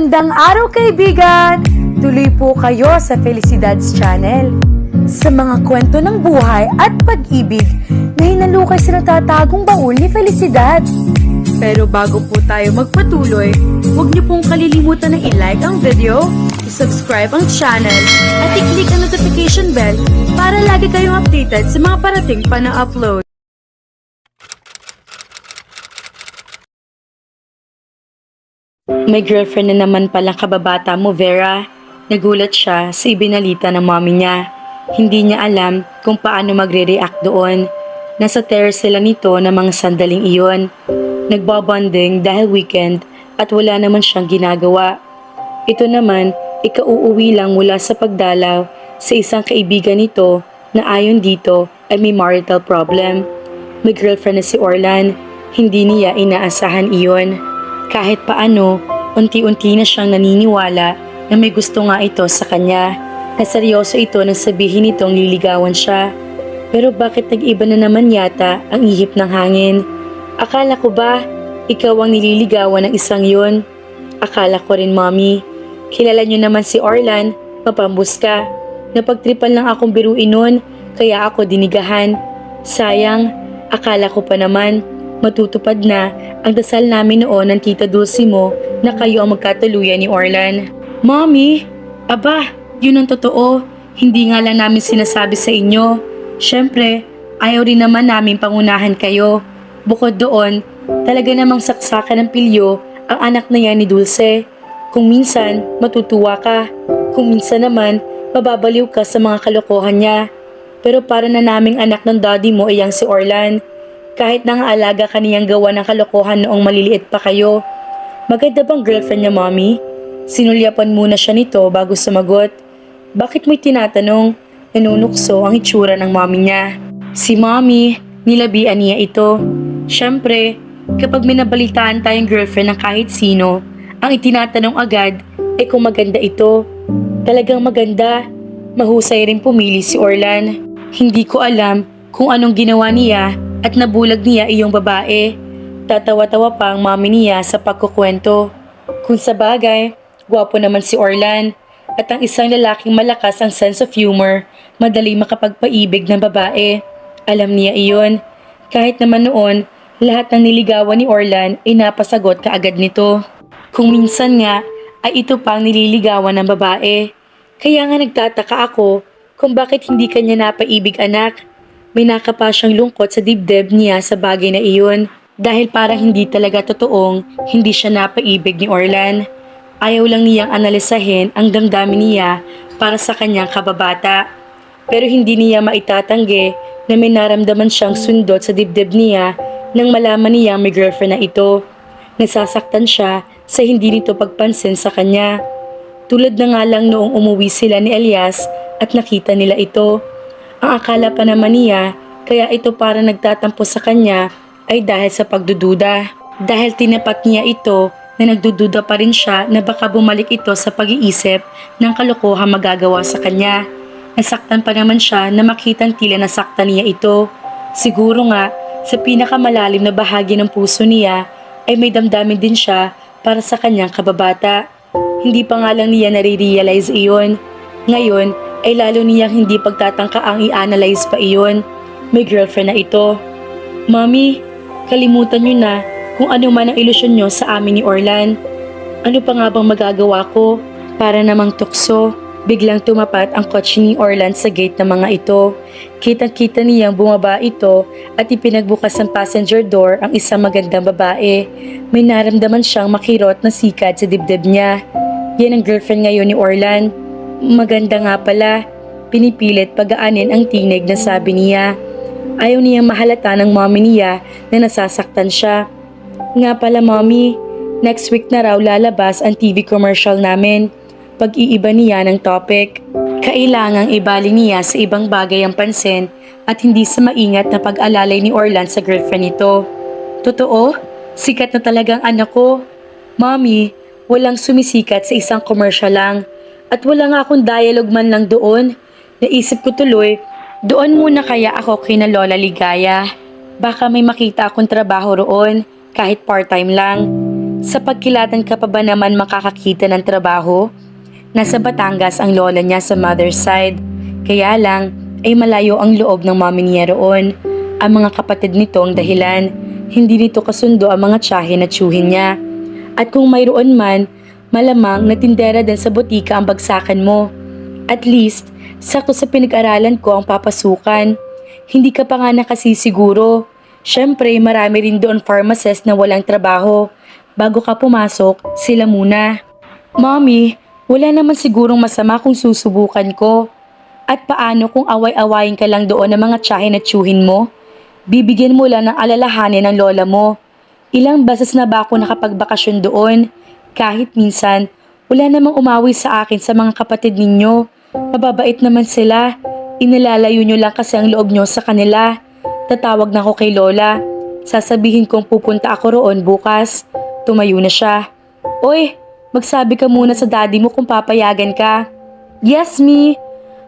Magandang araw kaibigan! Tuloy po kayo sa Felicidad's Channel. Sa mga kwento ng buhay at pag-ibig na hinalukay sa natatagong baul ni Felicidad. Pero bago po tayo magpatuloy, huwag niyo pong kalilimutan na i-like ang video, i-subscribe ang channel, at i-click ang notification bell para lagi kayong updated sa mga parating pa na upload. May girlfriend na naman palang kababata mo, Vera. Nagulat siya sa ibinalita ng mommy niya. Hindi niya alam kung paano magre-react doon. Nasa terrace sila nito ng mga sandaling iyon. Nagbabonding dahil weekend at wala naman siyang ginagawa. Ito naman, ikauuwi lang mula sa pagdalaw sa isang kaibigan nito na ayon dito ay may marital problem. May girlfriend na si Orlan. Hindi niya inaasahan iyon. Kahit paano, unti-unti na siyang naniniwala na may gusto nga ito sa kanya, na seryoso ito nang sabihin nitong liligawan siya. Pero bakit nag-iba na naman yata ang ihip ng hangin? Akala ko ba, ikaw ang nililigawan ng isang yun? Akala ko rin, mommy. Kilala niyo naman si Orlan, mapambus ka. Napagtripan lang akong biruin nun, kaya ako dinigahan. Sayang, akala ko pa naman matutupad na ang dasal namin noon ng tita Dulce mo na kayo ang magkatuluyan ni Orlan. Mommy, aba, yun ang totoo. Hindi nga lang namin sinasabi sa inyo. Siyempre, ayaw rin naman namin pangunahan kayo. Bukod doon, talaga namang saksakan ng pilyo ang anak na yan ni Dulce. Kung minsan, matutuwa ka. Kung minsan naman, mababaliw ka sa mga kalokohan niya. Pero para na naming anak ng daddy mo iyang si Orlan. Kahit nangaalaga ka niyang gawa ng kalokohan noong maliliit pa kayo. Maganda bang girlfriend niya, mommy? Sinulyapan muna siya nito bago sumagot. Bakit mo'y tinatanong? Nanunukso ang itsura ng mommy niya. Si mommy, nilabian niya ito. Siyempre, kapag minabalitaan tayong girlfriend ng kahit sino, ang itinatanong agad ay kung maganda ito. Talagang maganda. Mahusay rin pumili si Orlan. Hindi ko alam kung anong ginawa niya at nabulag niya iyong babae. Tatawa-tawa pa ang mami niya sa pagkukwento. Kung sa bagay, gwapo naman si Orlan. At ang isang lalaking malakas ang sense of humor, madali makapagpaibig ng babae. Alam niya iyon. Kahit naman noon, lahat ng niligawan ni Orlan ay napasagot kaagad nito. Kung minsan nga, ay ito pang nililigawan ng babae. Kaya nga nagtataka ako kung bakit hindi kanya napaibig, anak. May nakapa siyang lungkot sa dibdib niya sa bagay na iyon dahil parang hindi talaga totoong hindi siya napaibig ni Orlan. Ayaw lang niyang analisahin ang damdamin niya para sa kanyang kababata. Pero hindi niya maitatanggi na may naramdaman siyang sundot sa dibdib niya nang malaman niya may girlfriend na ito. Nasasaktan siya sa hindi nito pagpansin sa kanya. Tulad na nga lang noong umuwi sila ni Elias at nakita nila ito. Ang akala pa naman niya, kaya ito para nagtatampo sa kanya ay dahil sa pagdududa. Dahil tinapat niya ito na nagdududa pa rin siya na baka bumalik ito sa pag-iisip ng kalokohan magagawa sa kanya. Nasaktan pa naman siya na makitang tila nasaktan niya ito. Siguro nga, sa pinakamalalim na bahagi ng puso niya ay may damdamin din siya para sa kanyang kababata. Hindi pa nga lang niya nare-realize iyon. Ngayon, ay lalo niyang hindi pagtatangka ang i-analyze pa iyon. May girlfriend na ito. Mommy, kalimutan niyo na kung ano man ang ilusyon niyo sa amin ni Orlan. Ano pa nga bang magagawa ko? Para namang tukso, biglang tumapat ang kotse ni Orlan sa gate ng mga ito. Kitang-kita niyang bumaba ito at ipinagbukas ang passenger door ang isang magandang babae. May naramdaman siyang makirot na sikat sa dibdib niya. Yan ang girlfriend ngayon ni Orlan. Maganda nga pala. Pinipilit pagaanin ang tinig na sabi niya. Ayaw niyang mahalata ng mommy niya na nasasaktan siya. Nga pala, mommy, next week na raw lalabas ang TV commercial namin. Pag-iiba niya ng topic. Kailangang ibaling niya sa ibang bagay ang pansin at hindi sa maingat na pag-alalay ni Orlan sa girlfriend nito. Totoo? Sikat na talagang anak ko. Mommy, walang sumisikat sa isang commercial lang. At wala nga akong dialogue man lang doon. Naisip ko tuloy, doon muna kaya ako kina Lola Ligaya. Baka may makita akong trabaho roon, kahit part-time lang. Sa pagkilatan ka pa ba naman makakakita ng trabaho? Nasa Batangas ang lola niya sa mother's side. Kaya lang ay malayo ang loob ng mami niya roon. Ang mga kapatid nito ang dahilan. Hindi nito kasundo ang mga tiyahin at tiyuhin niya. At kung mayroon man, malamang na tindera din sa butika ang bagsakan mo. At least, sakto sa pinag-aralan ko ang papasukan. Hindi ka pa nga nakasisiguro. Siyempre, marami rin doon pharmacist na walang trabaho. Bago ka pumasok, sila muna. Mommy, wala naman sigurong masama kung susubukan ko. At paano kung away-awayin ka lang doon ng mga tiyahin at tiyuhin mo? Bibigyan mo lang ng alalahanin ng lola mo. Ilang beses na ba ako nakapagbakasyon doon? Kahit minsan, wala namang umawi sa akin sa mga kapatid ninyo. Mababait naman sila. Inilalayo nyo lang kasi ang loob nyo sa kanila. Tatawag na ako kay lola. Sasabihin kong pupunta ako roon bukas. Tumayo na siya. Oy, magsabi ka muna sa daddy mo kung papayagan ka. Yes, me.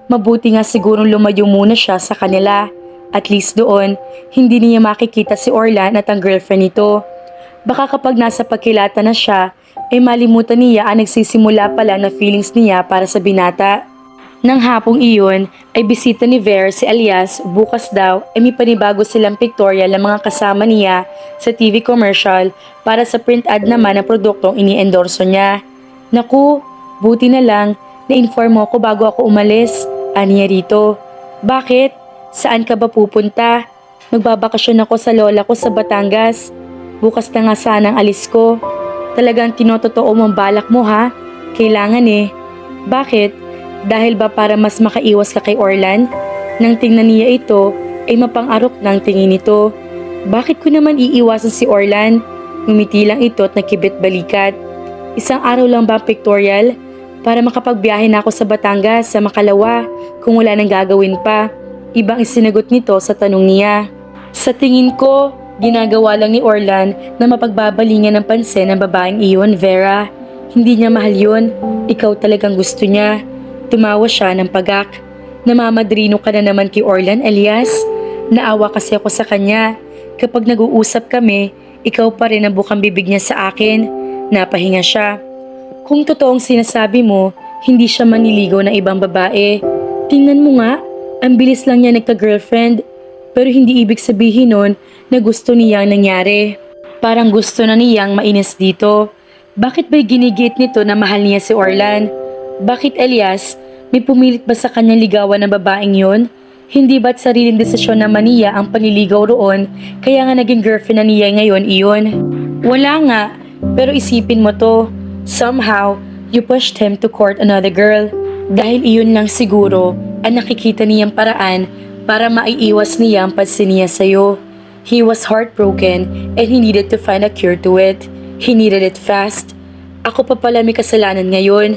Mabuti nga sigurong lumayo muna siya sa kanila. At least doon, hindi niya makikita si Orlan at ang girlfriend nito. Baka kapag nasa pagkilata na siya, ay malimutan niya ang nagsisimula pala na feelings niya para sa binata. Nang hapong iyon, ay bisita ni Ver si Elias. Bukas daw ay may panibago silang pictorial ng mga kasama niya sa TV commercial para sa print ad naman ng produktong ini-endorso niya. Naku, buti na lang, na-inform mo ko bago ako umalis. Aniya rito. Bakit? Saan ka ba pupunta? Magbabakasyon ako sa lola ko sa Batangas. Bukas na nga sanang alis ko. Talagang tinototoo mong balak mo ha? Kailangan eh. Bakit? Dahil ba para mas makaiwas ka kay Orlan? Nang tingnan niya ito, ay mapang-arok ng tingin nito. Bakit ko naman iiwasan si Orlan? Ngumiti lang ito at nakibit balikat. Isang araw lang ba ang pictorial? Para makapagbiyahe na ako sa Batangas sa Makalawa kung wala nang gagawin pa. Ibang isinagot nito sa tanong niya. Sa tingin ko, ginagawa lang ni Orlan na mapagbabalingan ng pansin ng babaeng iyon, Vera. Hindi niya mahal yun. Ikaw talagang gusto niya. Tumawa siya ng pagak. Namamadrino ka na naman kay Orlan, Elias. Naawa kasi ako sa kanya. Kapag nag-uusap kami, ikaw pa rin ang bukang bibig niya sa akin. Napahinga siya. Kung totoong sinasabi mo, hindi siya maniligaw ng ibang babae. Tingnan mo nga, ang bilis lang niya nagka-girlfriend. Pero hindi ibig sabihin nun na gusto niyang nangyari. Parang gusto na niyang mainis dito. Bakit ba'y ginigit nito na mahal niya si Orlan? Bakit, Elias? May pumilit ba sa kanyang ligawan ng babaeng yon? Hindi ba't sariling desisyon naman niya ang panliligaw roon, kaya nga naging girlfriend na niya ngayon iyon? Wala nga, pero isipin mo to. Somehow, you pushed him to court another girl. Dahil iyon lang siguro ang nakikita niyang paraan para maiiwas niya ang pansin niya sa'yo. He was heartbroken and he needed to find a cure to it. He needed it fast. Ako pa pala may kasalanan ngayon.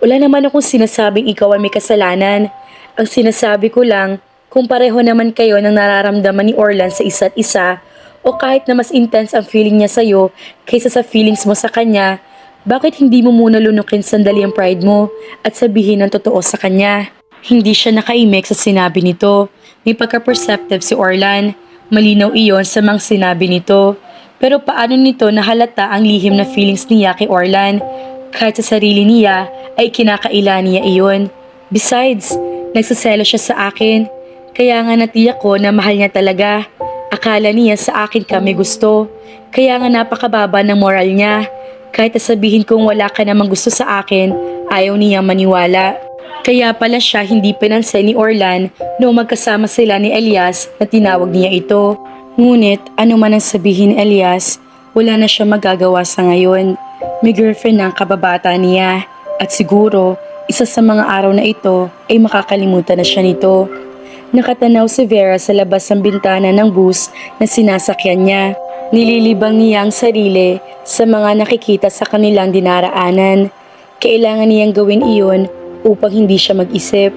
Wala naman akong sinasabing ikaw ang may kasalanan. Ang sinasabi ko lang, kung pareho naman kayo ng nararamdaman ni Orlan sa isa't isa, o kahit na mas intense ang feeling niya sa'yo kaysa sa feelings mo sa kanya, bakit hindi mo muna lunukin sandali ang pride mo at sabihin ang totoo sa kanya? Hindi siya nakaimik sa sinabi nito. May pagka-perceptive si Orlan. Malinaw iyon sa mga sinabi nito. Pero paano nito nahalata ang lihim na feelings niya kay Orlan? Kahit sa sarili niya ay kinakaila niya iyon. Besides, nagsaselo siya sa akin. Kaya nga natiyak ko na mahal niya talaga. Akala niya sa akin kami gusto. Kaya nga napakababa ng moral niya. Kahit sabihin kong wala ka namang gusto sa akin, ayaw niya maniwala. Kaya pala siya hindi pinansin ni Orlan noong magkasama sila ni Elias na tinawag niya ito. Ngunit ano man ang sabihin ni Elias, wala na siya magagawa sa ngayon. May girlfriend ng kababata niya at siguro isa sa mga araw na ito ay makakalimutan na siya nito. Nakatanaw si Vera sa labas ng bintana ng bus na sinasakyan niya. Nililibang niya ang sarili sa mga nakikita sa kanilang dinaraanan. Kailangan niyang gawin iyon upang hindi siya mag-isip.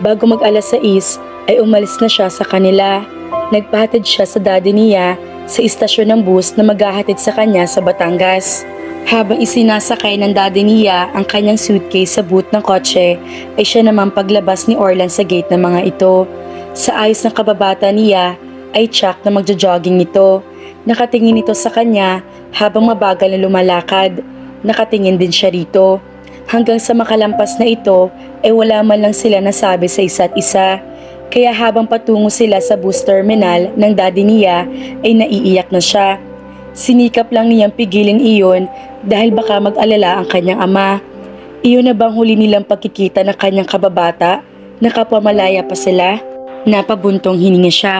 Bago mag-alas 6 ay umalis na siya sa kanila. Nagpahatid siya sa daddy niya sa istasyon ng bus na maghahatid sa kanya sa Batangas. Habang isinasakay ng daddy niya ang kanyang suitcase sa boot ng kotse, ay siya naman paglabas ni Orlan sa gate ng mga ito. Sa ayos ng kababata niya, ay tsak na magja-jogging nito. Nakatingin ito sa kanya habang mabagal na lumalakad. Nakatingin din siya rito. Hanggang sa makalampas na ito ay wala man lang sila nasabi sa isa't isa. Kaya habang patungo sila sa bus terminal ng daddy niya ay naiiyak na siya. Sinikap lang niyang pigilin iyon dahil baka mag-alala ang kanyang ama. Iyon na bang huli nilang pagkikita ng kanyang kababata? Nakapamalaya pa sila? Napabuntong hininga siya.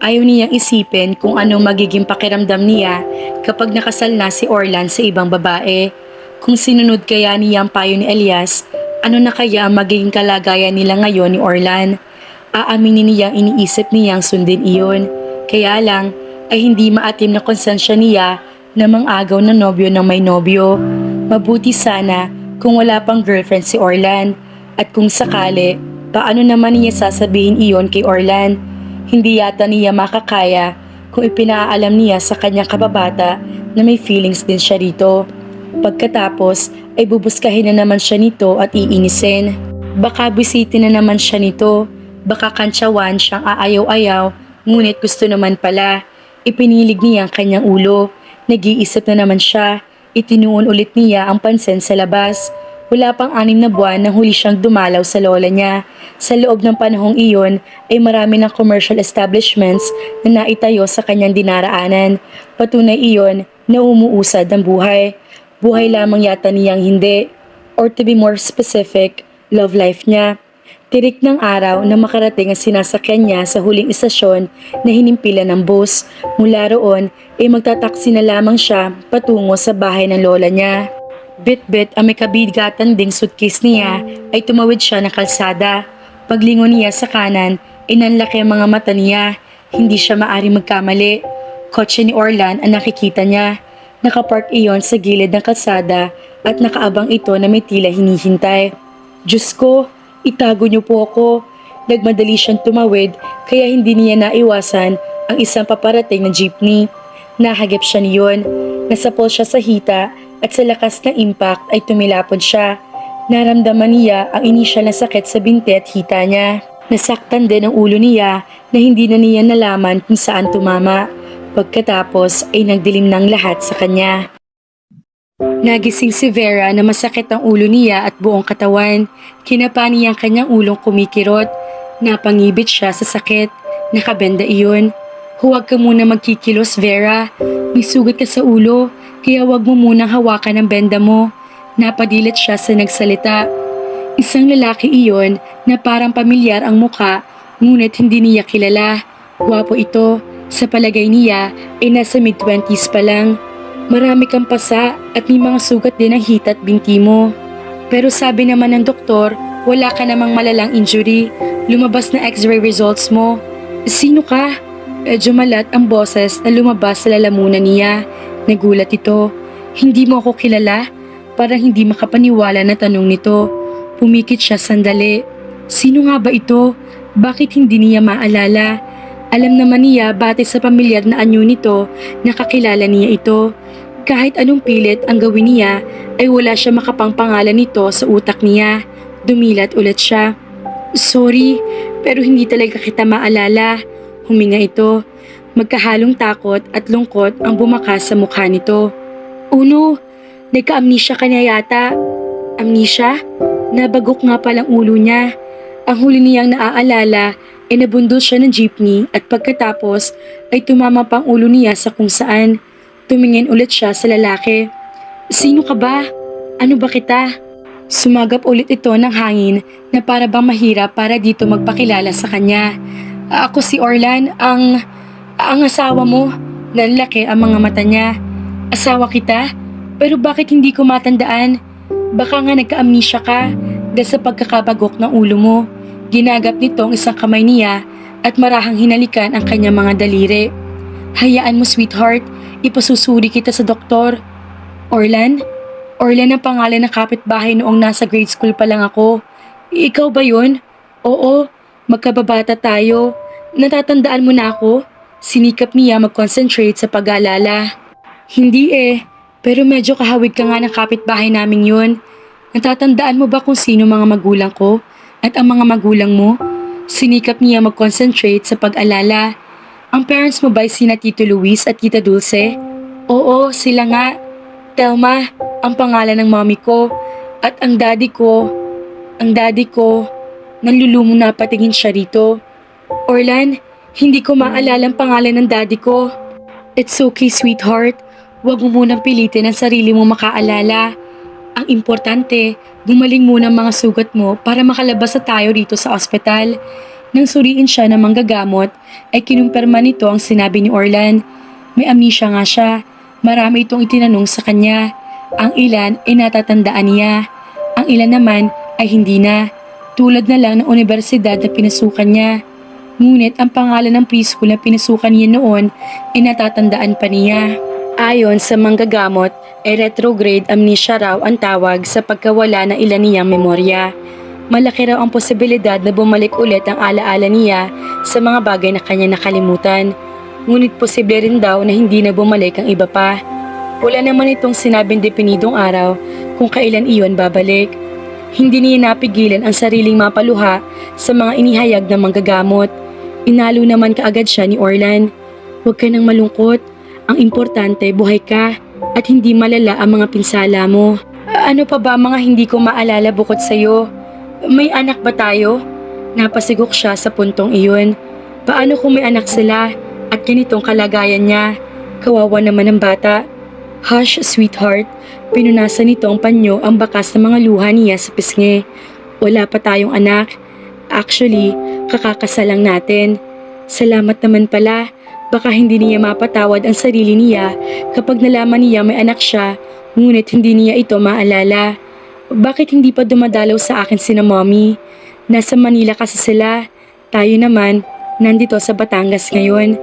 Ayaw niyang isipin kung anong magiging pakiramdam niya kapag nakasal na si Orlan sa ibang babae. Kung sinunod kaya niya ang payo ni Elias, ano na kaya ang magiging kalagayan nila ngayon ni Orlan? Aaminin niyang iniisip niyang sundin iyon. Kaya lang ay hindi maatim na konsensya niya na mang-agaw na nobyo ng may nobyo. Mabuti sana kung wala pang girlfriend si Orlan. At kung sakali, paano naman niya sasabihin iyon kay Orlan? Hindi yata niya makakaya kung ipinaalam niya sa kanyang kababata na may feelings din siya rito. Pagkatapos ay bubuskahin na naman siya nito at iinisin. Baka bisitin na naman siya nito. Baka kantsawan siyang aayaw-ayaw, ngunit gusto naman pala. Ipinilig niya ang kanyang ulo. Nag-iisip na naman siya. Itinuon ulit niya ang pansin sa labas. Wala pang 6 na buwan nang huli siyang dumalaw sa lola niya. Sa loob ng panahong iyon ay marami ng commercial establishments na naitayo sa kanyang dinaraanan. Patunay iyon na umuusad ang buhay. Buhay lamang yata niyang hindi. Or to be more specific, love life niya. Tirik ng araw na makarating ang sinasakyan niya sa huling istasyon na hinimpilan ng bus. Mula roon ay magtataksi na lamang siya patungo sa bahay ng lola niya. Bit-bit ang may kabigatan ding suitcase niya ay tumawid siya ng kalsada. Paglingon niya sa kanan ay nanlaki ang mga mata niya. Hindi siya maari magkamali. Kotse ni Orlan ang nakikita niya. Nakapark iyon sa gilid ng kalsada at nakaabang ito na may tila hinihintay. Diyos ko! Itago niyo po ako. Nagmadali siyang tumawid kaya hindi niya naiwasan ang isang paparating na jeepney. Nahagip siya niyon. Nasapol siya sa hita at sa lakas ng impact ay tumilapon siya. Naramdaman niya ang inisyal na sakit sa binti at hita niya. Nasaktan din ang ulo niya na hindi na niya nalaman kung saan tumama. Pagkatapos ay nagdilim ng lahat sa kanya. Nagising si Vera na masakit ang ulo niya at buong katawan. Kinapa niya ang kanyang ulong kumikirot. Napangibit siya sa sakit. Nakabenda iyon. Huwag ka muna magkikilos, Vera. May sugat ka sa ulo, kaya huwag mo munang hawakan ang benda mo. Napadilat siya sa nagsalita. Isang lalaki iyon na parang pamilyar ang muka, ngunit hindi niya kilala. Gwapo ito. Sa palagay niya ay nasa mid-20s pa lang. Marami kang pasa at may mga sugat din ang hita at binti mo. Pero sabi naman ng doktor, wala ka namang malalang injury. Lumabas na x-ray results mo. Sino ka? Medyo malat ang boses na lumabas sa lalamunan niya. Nagulat ito. Hindi mo ako kilala? Parang hindi makapaniwala na tanong nito. Pumikit siya sandali. Sino nga ba ito? Bakit hindi niya maalala? Alam naman niya batay sa pamilyar na anyo nito, nakakilala niya ito. Kahit anong pilit ang gawin niya, ay wala siya makapangpangalan nito sa utak niya. Dumilat ulit siya. Sorry, pero hindi talaga kita maalala. Huminga ito. Magkahalong takot at lungkot ang bumakas sa mukha nito. Oh no, nagka-amnesia ka niya yata. Amnesia? Nabagok nga palang ulo niya. Ang huli niyang naaalala ay nabundol siya ng jeepney at pagkatapos ay tumama pang ulo niya sa kung saan. Tumingin ulit siya sa lalaki. Sino ka ba? Ano ba kita? Sumagap ulit ito ng hangin na para bang mahirap para dito magpakilala sa kanya. Ako si Orlan, ang asawa mo. Nanlaki ang mga mata niya. Asawa kita? Pero bakit hindi ko matandaan? Baka nga nagka-amnesia ka dahil sa pagkakabagok ng ulo mo. Ginagap nitong isang kamay niya at marahang hinalikan ang kanyang mga daliri. Hayaan mo, sweetheart. Ipasusuri kita sa doktor. Orlan? Orlan ang pangalan ng kapitbahay noong nasa grade school pa lang ako. Ikaw ba yun? Oo, magkababata tayo. Natatandaan mo na ako? Sinikap niya mag-concentrate sa pag-aalala. Hindi pero medyo kahawig ka nga ng kapitbahay naming yun. Natatandaan mo ba kung sino mga magulang ko at ang mga magulang mo? Sinikap niya mag-concentrate sa pag-alala. Ang parents mo ba sina Tito Luis at Tita Dulce? Oo, sila nga. Telma, ang pangalan ng mommy ko. At ang daddy ko, nanlulumo na patingin siya rito. Orlan, hindi ko maalala ang pangalan ng daddy ko. It's okay, sweetheart. Huwag mo munang pilitin ang sarili mo makaalala. Ang importante, gumaling muna ang mga sugat mo para makalabas na tayo rito sa ospital. Nang suriin siya ng manggagamot, ay kinumpirma nito ang sinabi ni Orlan. May amnesia nga siya. Marami itong itinanong sa kanya. Ang ilan ay natatandaan niya. Ang ilan naman ay hindi na. Tulad na lang ng universidad na pinasukan niya. Ngunit ang pangalan ng preschool na pinasukan niya noon ay natatandaan pa niya. Ayon sa manggagamot, ay retrograde amnesia raw ang tawag sa pagkawala ng ilan niyang memorya. Malaki raw ang posibilidad na bumalik ulit ang alaala niya sa mga bagay na kanya nakalimutan. Ngunit posible rin daw na hindi na bumalik ang iba pa. Wala naman itong sinabing definidong araw kung kailan iyon babalik. Hindi niya napigilan ang sariling mapaluha sa mga inihayag ng manggagamot. Inalo naman kaagad siya ni Orlan. Huwag ka nang malungkot. Ang importante, buhay ka at hindi malala ang mga pinsala mo. Ano pa ba mga hindi ko maalala bukod sa'yo? May anak ba tayo? Napasigok siya sa puntong iyon. Paano kung may anak sila at ganitong kalagayan niya? Kawawa naman ang bata. Hush, sweetheart. Pinunasan nito ang panyo ang bakas ng mga luha niya sa pisngi. Wala pa tayong anak. Actually, kakakasal lang natin. Salamat naman pala. Baka hindi niya mapatawad ang sarili niya kapag nalaman niya may anak siya, ngunit hindi niya ito maalala. Bakit hindi pa dumadalaw sa akin sina mommy? Nasa Manila kasi sila. Tayo naman, nandito sa Batangas ngayon.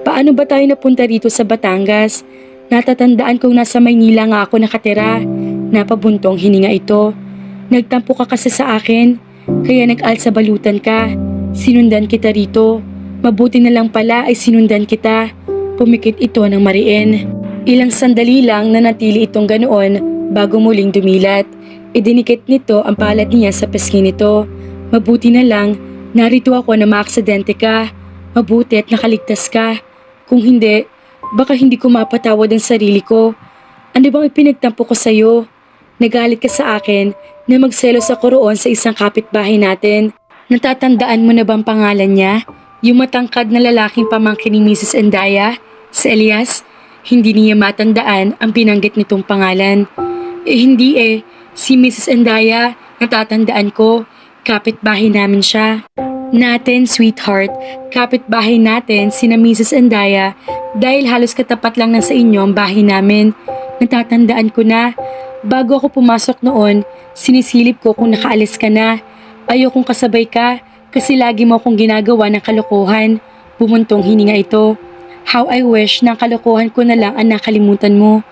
Paano ba tayo napunta rito sa Batangas? Natatandaan kong nasa Maynila nga ako nakatira. Napabuntong hininga ito. Nagtampo ka kasi sa akin, kaya nag-alsa balutan ka. Sinundan kita rito. Mabuti na lang pala ay sinundan kita. Pumikit ito ng mariin. Ilang sandali lang nanatili itong ganoon bago muling dumilat. Idinikit nito ang palad niya sa pisngi nito. Mabuti na lang, narito ako na maaksidente ka. Mabuti at nakaligtas ka. Kung hindi, baka hindi ko mapatawad ang sarili ko. Ano bang ipinagtampo ko sa'yo? Nagalit ka sa akin na magselos ako roon sa isang kapitbahay natin. Natatandaan mo na bang pangalan niya? Yung matangkad na lalaking pamangkin ni Mrs. Endaya, si Elias, hindi niya matandaan ang binanggit nitong pangalan. Hindi si Mrs. Endaya, natatandaan ko, kapitbahay namin siya. Natin, sweetheart, kapitbahay natin sina Mrs. Endaya dahil halos katapat lang na sa inyo ang bahay namin. Natatandaan ko na, bago ako pumasok noon, sinisilip ko kung nakaalis ka na. Ayokong kasabay ka, kasi lagi mo akong ginagawa ng kalokohan. Bumuntong hininga ito. How I wish na ang kalokohan ko na lang ang nakalimutan mo.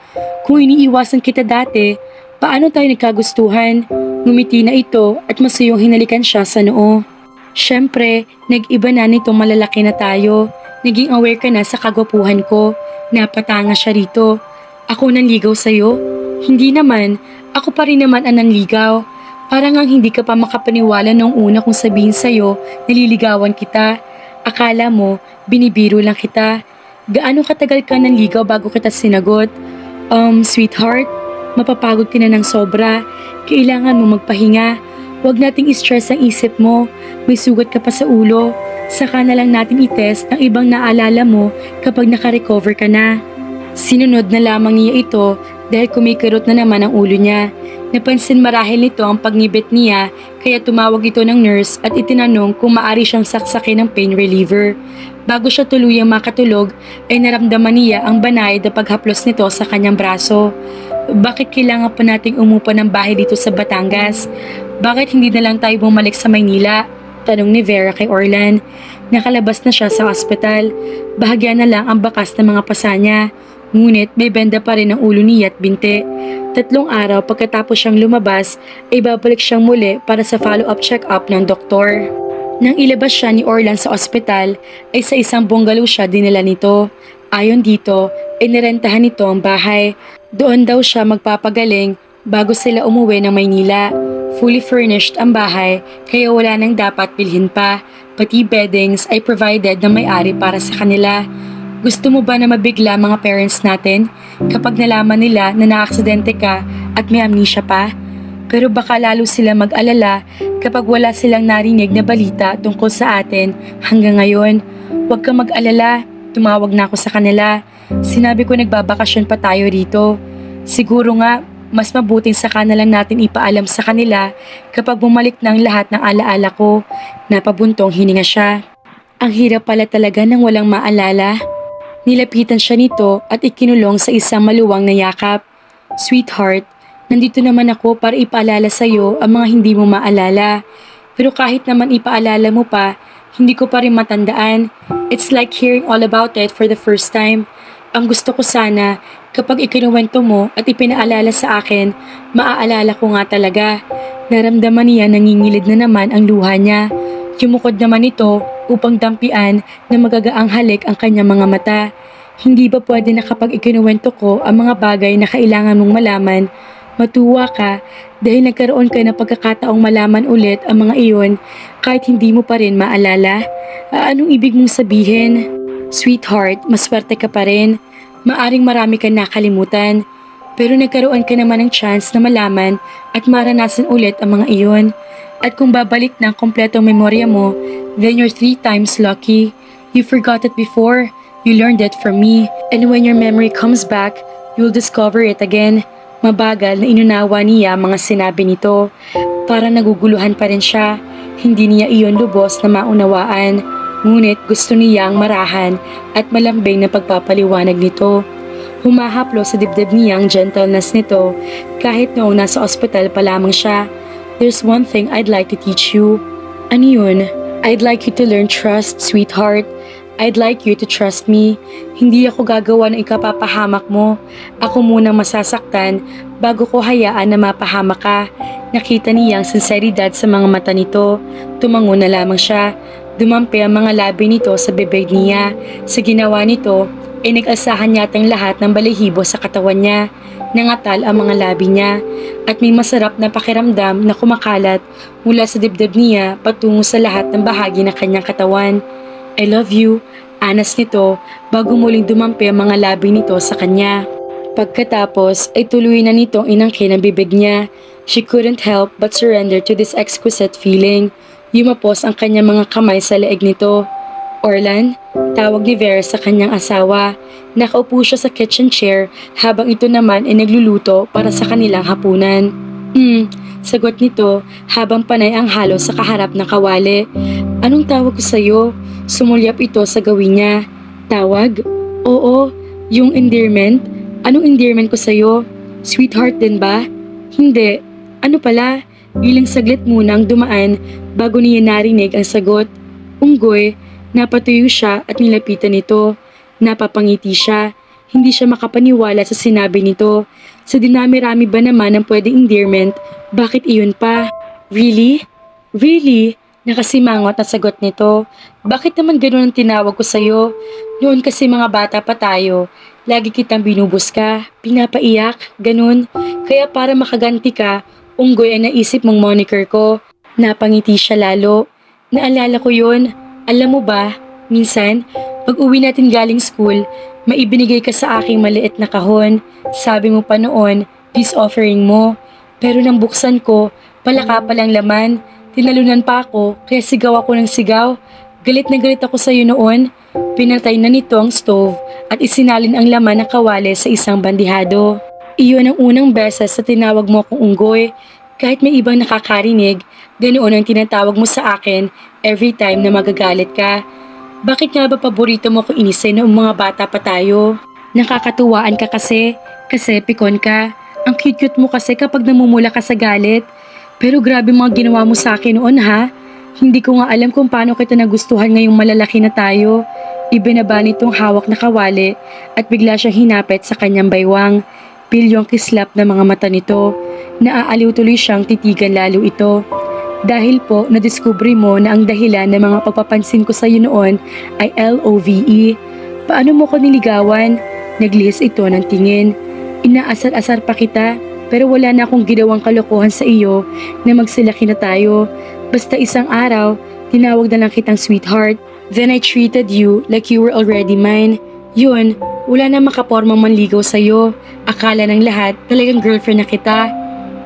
Kung iniiwasan kita dati, paano tayo nagkagustuhan? Ngumiti na ito at masayong hinalikan siya sa noo. Siyempre, nag-iba na nito malalaki na tayo. Naging aware ka na sa kagwapuhan ko. Napatanga siya rito. Ako nanligaw sa'yo? Hindi naman. Ako pa rin naman ang nanligaw. Parang ang hindi ka pa makapaniwala noong una kung sabihin sa'yo, naliligawan kita. Akala mo, binibiro lang kita. Gaano katagal ka nanligaw bago kita sinagot? Sweetheart, mapapagod ka na ng sobra. Kailangan mo magpahinga. Huwag nating i-stress ang isip mo. May sugat ka pa sa ulo. Saka na lang natin i-test ang ibang naalala mo kapag nakarecover ka na. Sinunod na lamang niya ito dahil kumikirot na naman ang ulo niya. Napansin marahil nito ang pagngibit niya kaya tumawag ito ng nurse at itinanong kung maari siyang saksakin ng pain reliever. Bago siya tuluyang makatulog ay naramdaman niya ang banay na paghaplos nito sa kanyang braso. Bakit kailangan pa nating umupa ng bahay dito sa Batangas? Bakit hindi na lang tayo bumalik sa Maynila? Tanong ni Vera kay Orlan. Nakalabas na siya sa ospital. Bahagya na lang ang bakas ng mga pasa niya. Ngunit may benda pa rin ang ulo niya at binti. 3 araw pagkatapos siyang lumabas ay babalik siyang muli para sa follow-up check-up ng doktor. Nang ilabas siya ni Orlan sa ospital ay sa isang bungalow siya dinala nito. Ayon dito ay nirentahan nito ang bahay. Doon daw siya magpapagaling bago sila umuwi ng Maynila. Fully furnished ang bahay kaya wala nang dapat bilhin pa. Pati beddings ay provided ng may-ari para sa kanila. Gusto mo ba na mabigla mga parents natin kapag nalaman nila na naaksidente ka at may amnesia pa? Pero baka lalo sila mag-alala kapag wala silang narinig na balita tungkol sa atin hanggang ngayon. Huwag kang mag-alala, tumawag na ako sa kanila. Sinabi ko nagbabakasyon pa tayo rito. Siguro nga, mas mabuting saka na lang natin ipaalam sa kanila kapag bumalik na ang lahat ng alaala ko. Napabuntong hininga siya. Ang hirap pala talaga ng walang maalala. Nilapitan siya nito at ikinulong sa isang maluwang na yakap. Sweetheart, nandito naman ako para ipaalala sa'yo ang mga hindi mo maalala. Pero kahit naman ipaalala mo pa, hindi ko pa rin matandaan. It's like hearing all about it for the first time. Ang gusto ko sana, kapag ikinuwento mo at ipinaalala sa akin, maaalala ko nga talaga. Naramdaman niya nangingilid na naman ang luha niya. Yumukod naman ito upang dampian na magagaang halik ang kanyang mga mata. Hindi ba pwede na kapag ikinuwento ko ang mga bagay na kailangan mong malaman, matuwa ka dahil nagkaroon ka ng pagkakataong malaman ulit ang mga iyon kahit hindi mo pa rin maalala? Anong ibig mong sabihin? Sweetheart, maswerte ka pa rin. Maaring marami kang nakalimutan. Pero nagkaroon ka naman ng chance na malaman at maranasan ulit ang mga iyon. At kung babalik na ang kompletong memorya mo, then you're 3 times lucky. You forgot it before. You learned it from me. And when your memory comes back, you'll discover it again. Mabagal na inunawa niya mga sinabi nito. Para naguguluhan pa rin siya. Hindi niya iyon lubos na maunawaan. Ngunit gusto niyang marahan at malambing na pagpapaliwanag nito. Humahaplo sa dibdib niya ang gentleness nito kahit noong nasa ospital pa lamang siya. There's one thing I'd like to teach you. Ano yun? I'd like you to learn trust, sweetheart. I'd like you to trust me. Hindi ako gagawa ng ikapapahamak mo. Ako munang masasaktan bago ko hayaan na mapahamak ka. Nakita niya ang sinseridad sa mga mata nito. Tumango na lamang siya. Dumampi ang mga labi nito sa bibig niya. Sa ginawa nito, ay nag-asahan yatang lahat ng balahibo sa katawan niya. Nangatal ang mga labi niya at may masarap na pakiramdam na kumakalat mula sa dibdib niya patungo sa lahat ng bahagi ng kanyang katawan. I love you, anas nito bago muling dumampi ang mga labi nito sa kanya. Pagkatapos ay tuloy na nitong inangkin ang bibig niya. She couldn't help but surrender to this exquisite feeling. Yumapos ang kanyang mga kamay sa leeg nito. Orlan, tawag ni Vera sa kanyang asawa. Nakaupo siya sa kitchen chair habang ito naman ay nagluluto para sa kanilang hapunan. Sagot nito habang panay ang halo sa kaharap ng kawali. Anong tawag ko sa'yo? Sumulyap ito sa gawin niya. Tawag? Oo, yung endearment. Anong endearment ko sa'yo? Sweetheart din ba? Hindi. Ano pala? Ilang saglit muna ang dumaan bago niya narinig ang sagot. Unggoy, napatuyo siya at nilapitan nito. Napapangiti siya. Hindi siya makapaniwala sa sinabi nito. Sa dinami-rami ba naman ang pwedeng endearment, bakit iyon pa? Really? Really? Nakasimangot ang sagot nito. Bakit naman ganun ang tinawag ko sa'yo? Noon kasi mga bata pa tayo. Lagi kitang binubuska, pinapaiyak, ganun. Kaya para makaganti ka, unggoy ang naisip mong moniker ko. Napangiti siya lalo. Naalala ko yun. Alam mo ba, minsan, pag uwi natin galing school, maibinigay ka sa aking maliit na kahon. Sabi mo pa noon, peace offering mo. Pero nang buksan ko, palaka palang laman. Tinalunan pa ako, kaya sigaw ako ng sigaw. Galit na galit ako sa iyo noon. Pinatay na nito ang stove at isinalin ang laman ng kawali sa isang bandihado. Iyon ang unang beses sa tinawag mo akong unggoy. Kahit may ibang nakakarinig, ganoon ang tinatawag mo sa akin every time na magagalit ka. Bakit nga ba paborito mo kung inisin noong mga bata pa tayo? Nakakatuwaan ka kasi pikon ka. Ang cute-cute mo kasi kapag namumula ka sa galit. Pero grabe mga ginawa mo sa akin noon ha. Hindi ko nga alam kung paano kita nagustuhan ngayong malalaki na tayo. Ibinaba nitong hawak na kawali at bigla siyang hinapit sa kanyang baywang. Pilyong kislap na mga mata nito. Naaaliw tuloy siyang titigan lalo ito. Dahil po nadiskubre mo na ang dahilan ng mga pagpapansin ko sa iyo noon ay LOVE. Paano mo ko niligawan? Naglihis ito ng tingin. Inaasar-asar pa kita pero wala na akong ginawang kalokohan sa iyo na magsilaki na tayo. Basta isang araw, Tinawag na lang kitang sweetheart. Then I treated you like you were already mine. Yun, wala na makapormang manligaw sa'yo. Akala ng lahat talagang girlfriend na kita.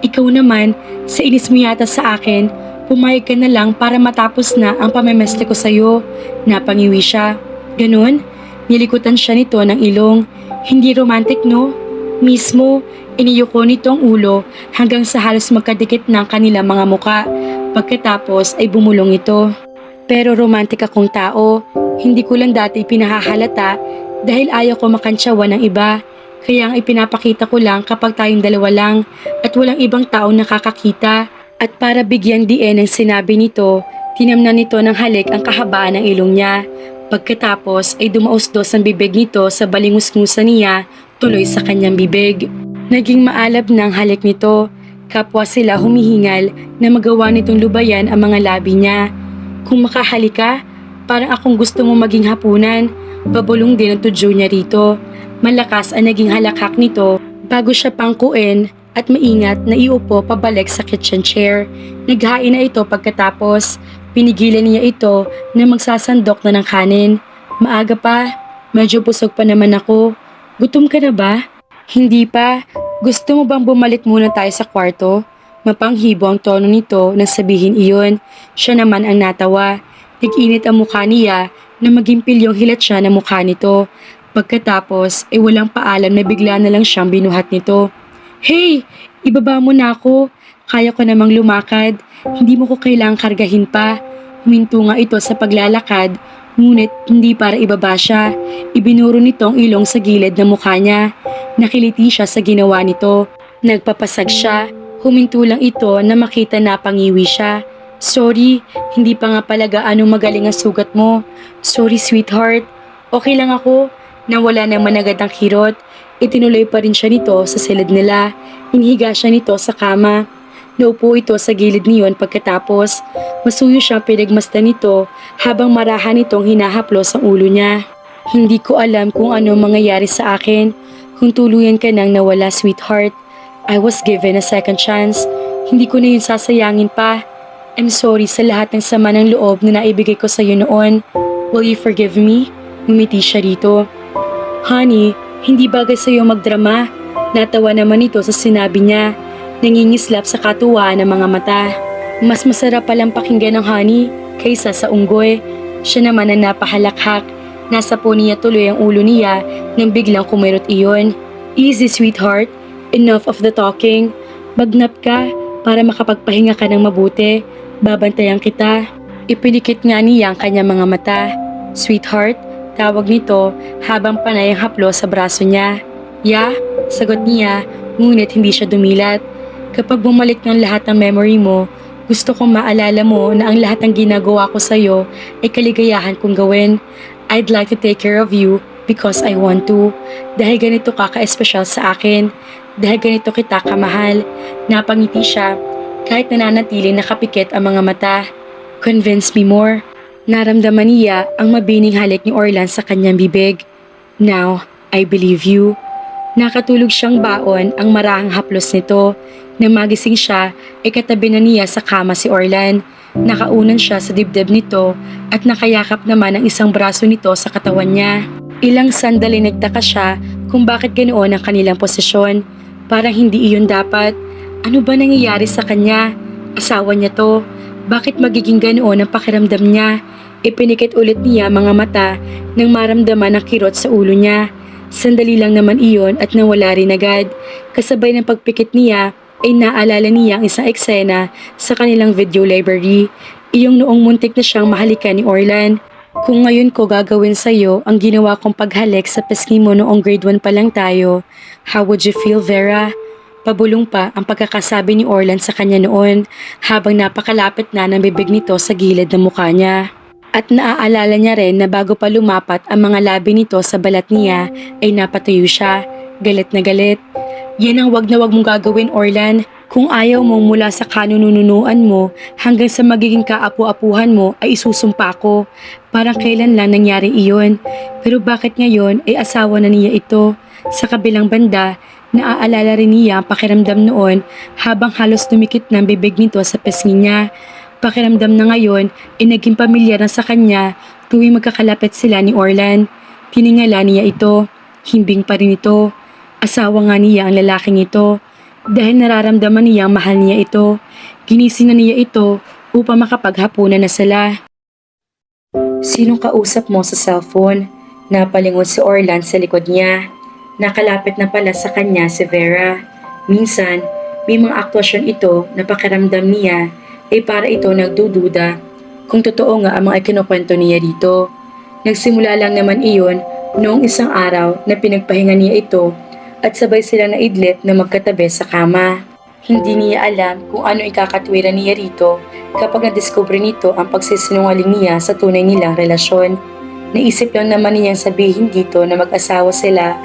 Ikaw naman, sa inis mo yata sa akin, pumayag ka na lang para matapos na ang pamemesle ko sa'yo. Napangiwi siya. Ganun? Nilikutan siya nito ng ilong. Hindi romantic, no? Mismo, iniyuko nito ang ulo hanggang sa halos magkadikit ng kanilang mga muka. Pagkatapos ay bumulong ito. Pero romantic akong tao. Hindi ko lang dati pinahahalata dahil ayaw ko makantsawan ng iba. Kaya ang ipinapakita ko lang kapag tayong dalawa lang at walang ibang taong nakakakita. At para bigyang diin ang sinabi nito, tinamnan nito ng halik ang kahabaan ng ilong niya. Pagkatapos ay dumausdos ang bibig nito sa balingus-ngusan niya tuloy sa kanyang bibig. Naging maalab ng halik nito. Kapwa sila humihingal na magawa nitong lubayan ang mga labi niya. Kung makahalika, parang akong gusto mo maging hapunan. Babulong din ang tudyo niya rito. Malakas ang naging halakhak nito bago siya pangkuin at maingat na iupo pabalik sa kitchen chair. Naghain na ito pagkatapos. Pinigilan niya ito na magsasandok na ng kanin. Maaga pa, medyo busog pa naman ako. Gutom ka na ba? Hindi pa. Gusto mo bang bumalik muna tayo sa kwarto? Mapanghibo ang tono nito nang sabihin iyon. Siya naman ang natawa. Nag-init ang mukha niya na maging pilyong hilat siya ng mukha nito. Pagkatapos ay walang paalam na bigla na lang siyang binuhat nito. Hey! Ibaba mo na ako. Kaya ko namang lumakad. Hindi mo ko kailangang kargahin pa. Huminto nga ito sa paglalakad. Ngunit hindi para ibaba siya. Ibinuro nito ang ilong sa gilid ng mukha niya. Nakiliti siya sa ginawa nito. Nagpapasag siya. Huminto lang ito na makita na pangiwi siya. Sorry, hindi pa nga pala gaano magaling ang sugat mo. Sorry sweetheart. Okay lang ako. Nawala naman agad ang kirot. Itinuloy pa rin siya nito sa silid nila. Inihiga siya nito sa kama. Naupo ito sa gilid niyon pagkatapos. Masuyo siya pinagmasdan nito habang marahan nitong hinahaplos ang ulo niya. Hindi ko alam kung ano mangyayari sa akin kung tuluyan ka nang nawala sweetheart. I was given a second chance. Hindi ko na yun sasayangin pa. I'm sorry sa lahat ng sama ng loob na naibigay ko sa iyo noon. Will you forgive me? Ngumiti siya rito. Honey, hindi bagay sa iyo magdrama. Natawa naman ito sa sinabi niya. Nangingislap sa katuwaan ng mga mata. Mas masarap palang pakinggan ng honey kaysa sa unggoy. Siya naman ang napahalakhak. Nasa po niya tuloy ang ulo niya nang biglang kumirot iyon. Easy sweetheart, enough of the talking. Magnap ka para makapagpahinga ka ng mabuti. Babantayan kita. Ipinikit nga niya ang kanyang mga mata. Sweetheart, tawag nito habang panay ang haplo sa braso niya. Yeah, sagot niya, ngunit hindi siya dumilat. Kapag bumalik ng lahat ng memory mo, gusto kong maalala mo na ang lahat ng ginagawa ko sa'yo ay kaligayahan kong gawin. I'd like to take care of you because I want to. Dahil ganito ka ka-espesyal sa akin. Dahil ganito kita kamahal. Napangiti siya kahit nananatili nakapikit ang mga mata. Convince me more. Naramdaman niya ang mabining halik ni Orlan sa kanyang bibig. Now, I believe you. Nakatulog siyang baon ang marahang haplos nito. Nang magising siya, ay katabi na niya sa kama si Orlan. Nakaunan siya sa dibdib nito at nakayakap naman ang isang braso nito sa katawan niya. Ilang sandali nagtaka siya kung bakit ganoon ang kanilang posisyon. Parang hindi iyon dapat. Ano ba nangyayari sa kanya? Asawa niya to. Bakit magiging ganoon ang pakiramdam niya? Ipinikit ulit niya mga mata nang maramdaman ang kirot sa ulo niya. Sandali lang naman iyon at nawala rin agad. Kasabay ng pagpikit niya ay naalala niya ang isang eksena sa kanilang video library. Iyong noong muntik na siyang mahalikan ni Orlan. Kung ngayon ko gagawin sa'yo ang ginawa kong paghalik sa pisngi mo noong grade 1 pa lang tayo, how would you feel, Vera? Pabulong pa ang pagkakasabi ni Orlan sa kanya noon habang napakalapit na ng bibig nito sa gilid ng mukha niya. At naaalala niya rin na bago pa lumapat ang mga labi nito sa balat niya ay napatayo siya, galit na galit. Yan ang wag na wag mong gagawin, Orlan. Kung ayaw mong mula sa kanununuan mo hanggang sa magiging kaapu-apuhan mo ay isusumpa ko. Parang kailan lang nangyari iyon. Pero bakit ngayon ay asawa na niya ito? Sa kabilang banda, naaalala rin niya ang pakiramdam noon habang halos dumikit ng bibig nito sa pisngi niya. Pakiramdam na ngayon ay naging pamilyar na sa kanya tuwing magkakalapit sila ni Orlan. Tiningala niya ito, himbing pa rin ito. Asawa nga niya ang lalaking ito. Dahil nararamdaman niya mahal niya ito, ginising na niya ito upang makapaghapunan na sila. Sinong kausap mo sa cellphone? Napalingon si Orlan sa likod niya. Nakalapit na pala sa kanya si Vera. Minsan, may mga aktwasyon ito na pakiramdam niya ay para ito nagdududa kung totoo nga ang mga kinukwento niya dito. Nagsimula lang naman iyon noong isang araw na pinagpahinga niya ito at sabay sila naidlip na magkatabi sa kama. Hindi niya alam kung ano ikakatwiran niya rito kapag nadiskubre nito ang pagsisinungaling niya sa tunay nilang relasyon. Naisip lang naman niyang sabihin dito na mag-asawa sila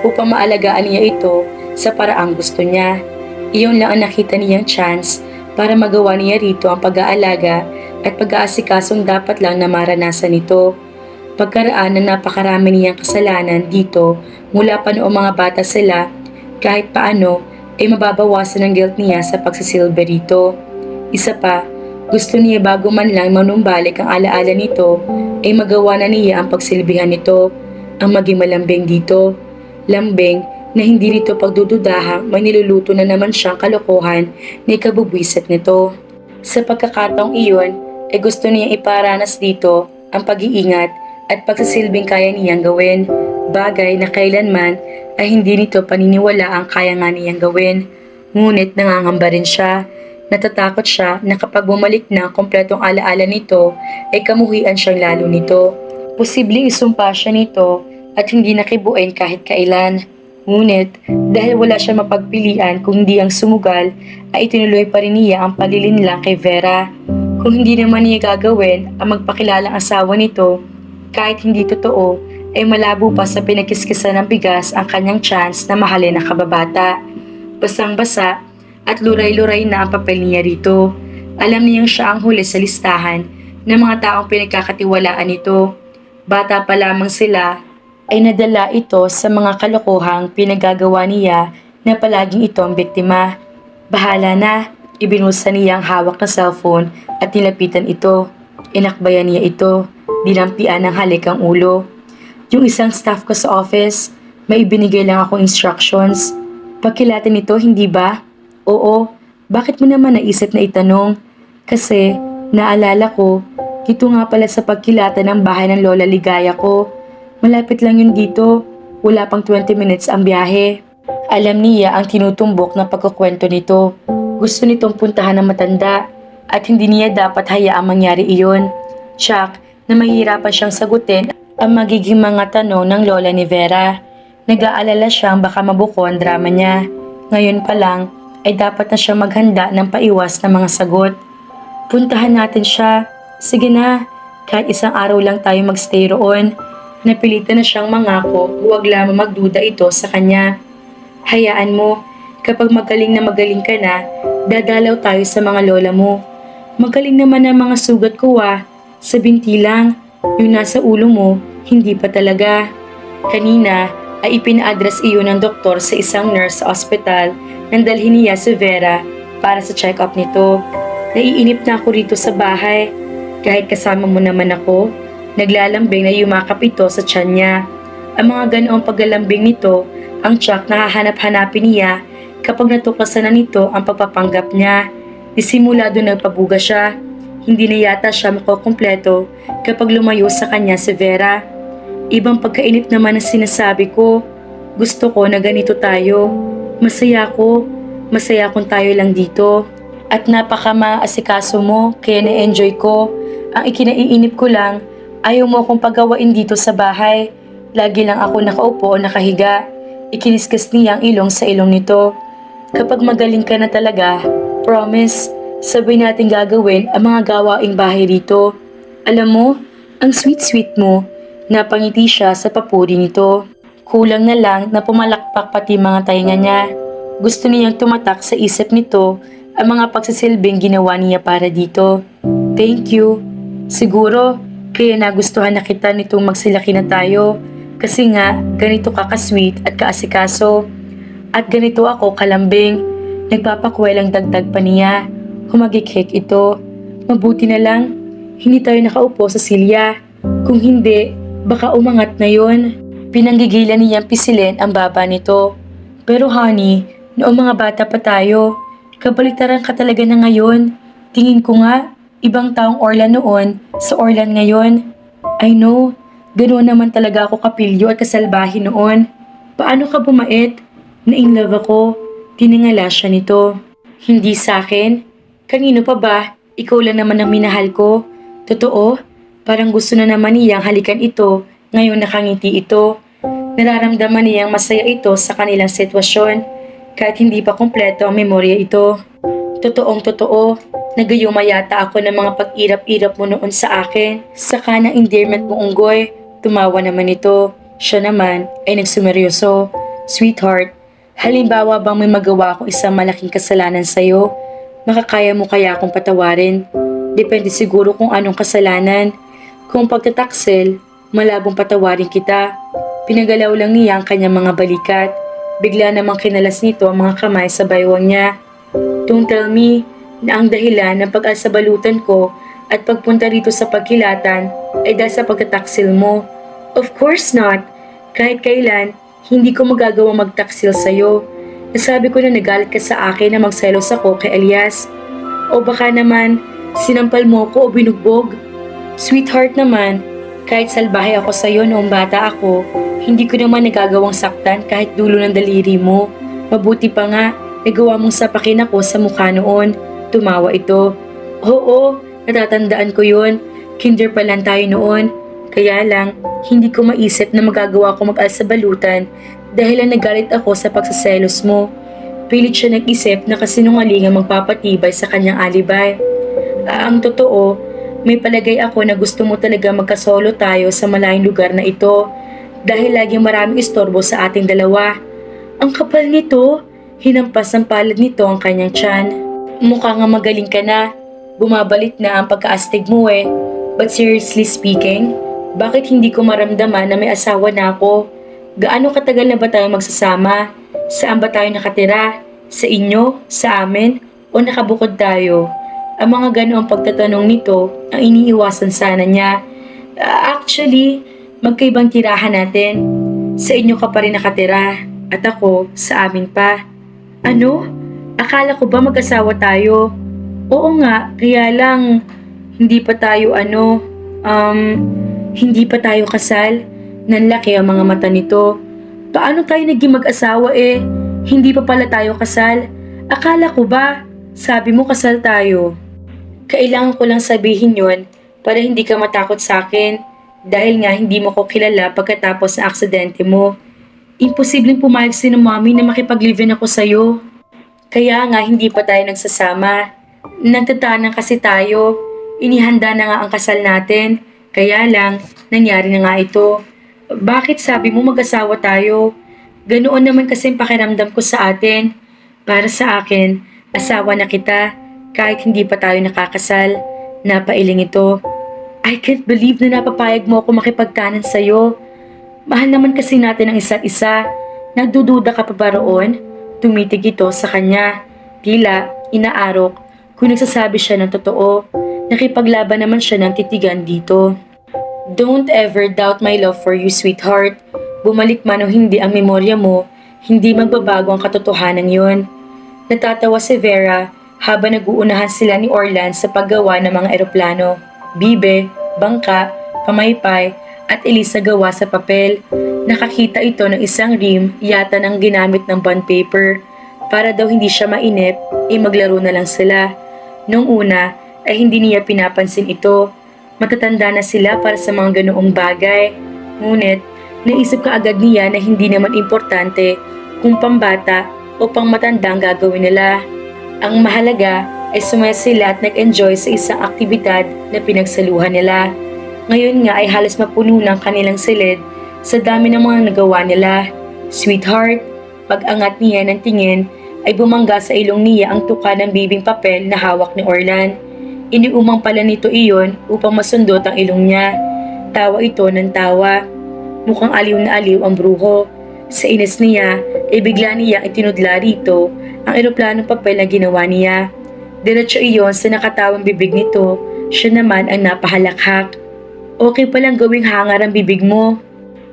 upang maalagaan niya ito sa paraang gusto niya. Iyon lang ang nakita niyang chance para magawa niya rito ang pag-aalaga at pag-aasikasong dapat lang na maranasan nito. Pagkaraan na napakarami niyang kasalanan dito mula pa noong mga bata sila, kahit paano ay mababawasan ang guilt niya sa pagsisilbi rito. Isa pa, gusto niya bago man lang manumbalik ang alaala nito ay magawa na niya ang pagsilbihan nito, ang maging malambing dito. Lambing na hindi nito pagdududahang may niluluto na naman siyang kalokohan na ikabubwisit nito. Sa pagkakataong iyon ay gusto niyang iparanas dito ang pag-iingat at pagsasilbing kaya niyang gawin, bagay na kailanman ay hindi nito paniniwala ang kaya nga niyang gawin. Ngunit nangangamba rin siya. Natatakot siya na kapag bumalik na ang kompletong alaala nito ay kamuhian siyang lalo nito. Posibleng isumpa siya nito at hindi nakibuin kahit kailan. Ngunit dahil wala siya mapagpilian kung hindi ang sumugal ay itinuloy pa rin niya ang palilinlang kay Vera. Kung hindi naman niya gagawin ang magpakilalang asawa nito, kahit hindi totoo, ay malabo pa sa pinagkiskisan ng bigas ang kanyang chance na mahalin ang kababata. Basang-basa at luray-luray na ang papel niya rito. Alam niyang siya ang huli sa listahan ng mga taong pinagkakatiwalaan nito. Bata pa lamang sila ay nadala ito sa mga kalokohang pinagagawa niya na palaging ito ang biktima. Bahala na, ibinusa niya ang hawak na cellphone at nilapitan ito. Inakbayan niya ito, dinampian ng halik ang ulo. Yung isang staff ko sa office, may ibinigay lang akong instructions. Pagkilatin ito, hindi ba? Oo, bakit mo naman naisip na itanong? Kasi, naalala ko, dito nga pala sa pagkilatan ng bahay ng Lola Ligaya ko. Malapit lang yun dito, wala pang 20 minutes ang biyahe. Alam niya ang tinutumbok ng pagkukwento nito. Gusto nitong puntahan ng matanda at hindi niya dapat hayaang mangyari iyon. Shock na mahihirapan siyang sagutin ang magiging mga tanong ng lola ni Vera. Nag-aalala siyang baka mabuko ang drama niya. Ngayon pa lang ay dapat na siyang maghanda ng paiwas na mga sagot. Puntahan natin siya. Sige na, kahit isang araw lang tayo magstay roon. Napilitan na siyang mangako, huwag lamang magduda ito sa kanya. Hayaan mo, kapag magaling na magaling ka na, dadalaw tayo sa mga lola mo. Magaling naman ang mga sugat ko sa binti lang, yung nasa ulo mo, hindi pa talaga. Kanina ay ipina-address iyon ng doktor sa isang nurse sa ospital nang dalhin niya si Vera para sa check-up nito. Naiinip na ako rito sa bahay, kahit kasama mo naman ako. Naglalambing na yumakap ito sa tiyan niya. Ang mga ganoong paglalambing nito, ang tiyak na hahanap-hanapin niya kapag natuklasan na nito ang pagpapanggap niya. Disimulado nagpabuga siya. Hindi na yata siya makukumpleto kapag lumayo sa kanya si Vera. Ibang pagkainip naman ang sinasabi ko. Gusto ko na ganito tayo. Masaya ko. Masaya kung tayo lang dito. At napaka-maasikaso mo, kaya na-enjoy ko. Ang ikinaiinip ko lang, ayaw mo akong pagawain dito sa bahay. Lagi lang ako nakaupo o nakahiga. Ikiniskas niya ang ilong sa ilong nito. Kapag magaling ka na talaga, promise, sabay natin gagawin ang mga gawaing bahay rito. Alam mo, ang sweet-sweet mo. Napangiti siya sa papuri nito. Kulang na lang na pumalakpak pati mga tainga niya. Gusto niyang tumatak sa isip nito ang mga pagsisilbing ginawa niya para dito. Thank you. Siguro, kaya nagustuhan na kita nitong magsilaki na tayo. Kasi nga, ganito ka ka-sweet at kaasikaso. At ganito ako kalambing. Nagpapakwelang dagdag pa niya. Humagik-hik ito. Mabuti na lang, hindi tayo nakaupo sa silya. Kung hindi, baka umangat na yon. Pinanggigilan niyang pisilin ang baba nito. Pero honey, noong mga bata pa tayo, kabaliktaran ka talaga na ngayon. Tingin ko nga, ibang taong Orlan noon sa Orlan ngayon. I know, ganoon naman talaga ako kapilyo at kasalbahe noon. Paano ka bumait? Na-in love ako. Tiningala siya nito. Hindi sa akin? Kanino pa ba? Ikaw lang naman ang minahal ko. Totoo? Parang gusto na naman niyang halikan ito ngayon nakangiti ito. Nararamdaman niyang masaya ito sa kanilang sitwasyon kahit hindi pa kumpleto ang memorya ito. Totoong totoo, nagayuma yata ako ng mga pag-irap-irap mo noon sa akin. Saka ng endearment mo unggoy, tumawa naman ito. Siya naman ay nagsumeryoso. Sweetheart, halimbawa bang may magawa akong isang malaking kasalanan sa'yo? Makakaya mo kaya akong patawarin? Depende siguro kung anong kasalanan. Kung pagtataksil, malabong patawarin kita. Pinagalaw lang niya ang kanyang mga balikat. Bigla namang kinalas nito ang mga kamay sa baywang niya. Don't tell me na ang dahilan ng pag-alsabalutan ko at pagpunta rito sa pagkilatan ay dahil sa pagtataksil mo. Of course not. Kahit kailan, hindi ko magagawa magtaksil sa'yo. Nasabi ko na nagalit ka sa akin na magselos ako kay Elias. O baka naman, sinampal mo ko o binugbog. Sweetheart naman, kahit salbahe ako sa'yo noong bata ako, hindi ko naman nagagawang saktan kahit dulo ng daliri mo. Mabuti pa nga, nagawa mong sapakin ako sa mukha noon. Tumawa ito. Oo, natatandaan ko yun. Kinder pa lang tayo noon. Kaya lang, hindi ko maisip na magagawa ko mag-alsabalutan dahil lang nagalit ako sa pagsaselos mo. Pilit siya nag-isip na kasinungaling ang magpapatibay sa kanyang alibay. Ang totoo, may palagay ako na gusto mo talaga magkasolo tayo sa malayong lugar na ito dahil laging maraming istorbo sa ating dalawa. Ang kapal nito, hinampas ang palad nito ang kanyang tiyan. Mukha nga magaling ka na, bumabalik na ang pagkaastig mo eh. But seriously speaking, bakit hindi ko maramdaman na may asawa na ako? Gaano katagal na ba tayo magsasama? Saan ba tayo nakatira? Sa inyo? Sa amin? O nakabukod tayo? Ang mga ganoong pagtatanong nito ang iniiwasan sana niya. Actually, magkaibang tirahan natin. Sa inyo ka pa rin nakatira at ako sa amin pa. Ano? Akala ko ba mag-asawa tayo? Oo nga, kaya lang hindi pa tayo hindi pa tayo kasal. Nanlaki ang mga mata nito. Paano tayo naging mag-asawa eh? Hindi pa pala tayo kasal. Akala ko ba? Sabi mo kasal tayo. Kailangan ko lang sabihin yon para hindi ka matakot sa akin dahil nga hindi mo ko kilala pagkatapos ng aksidente mo. Imposibleng pumayag si Mommy na makipag-live-in ako sa'yo. Kaya nga hindi pa tayo nagsasama. Nagtatanan kasi tayo. Inihanda na nga ang kasal natin. Kaya lang, nangyari na nga ito. Bakit sabi mo mag-asawa tayo? Ganoon naman kasi ang pakiramdam ko sa atin. Para sa akin, asawa na kita kahit hindi pa tayo nakakasal. Napailing ito. I can't believe na napapayag mo ako makipagtanan sa'yo. Mahal naman kasi natin ang isa't isa. Nagdududa ka pa ba roon? Tumitig ito sa kanya. Tila, inaarok. Kung nagsasabi siya ng totoo, nakipaglaban naman siya ng titigan dito. Don't ever doubt my love for you, sweetheart. Bumalik man o hindi ang memorya mo, hindi magbabago ang katotohanan yon. Natatawa si Vera habang nag-uunahan sila ni Orlan sa paggawa ng mga eroplano. Bibe, bangka, pamaypay, at Elisa gawa sa papel. Nakakita ito ng isang rim yata ng ginamit ng bond paper. Para daw hindi siya mainip, maglaro na lang sila. Noong una, ay hindi niya pinapansin ito. Matatanda na sila para sa mga ganoong bagay. Ngunit, naisip kaagad niya na hindi naman importante kung pambata o pangmatanda ang gagawin nila. Ang mahalaga ay sumaya sila at nag-enjoy sa isang aktibidad na pinagsaluhan nila. Ngayon nga ay halos mapuno ng kanilang silid sa dami ng mga nagawa nila. Sweetheart, pag-angat niya ng tingin ay bumangga sa ilong niya ang tuka ng bibing papel na hawak ni Orlan. Iniumang pala nito iyon upang masundot ang ilong niya. Tawa ito ng tawa. Mukhang aliw na aliw ang bruho. Sa inis niya ay bigla niyang itinudla rito ang eroplanong papel na ginawa niya. Diretso iyon sa nakatawang bibig nito, siya naman ang napahalakhak. Okay palang gawing hangar ang bibig mo.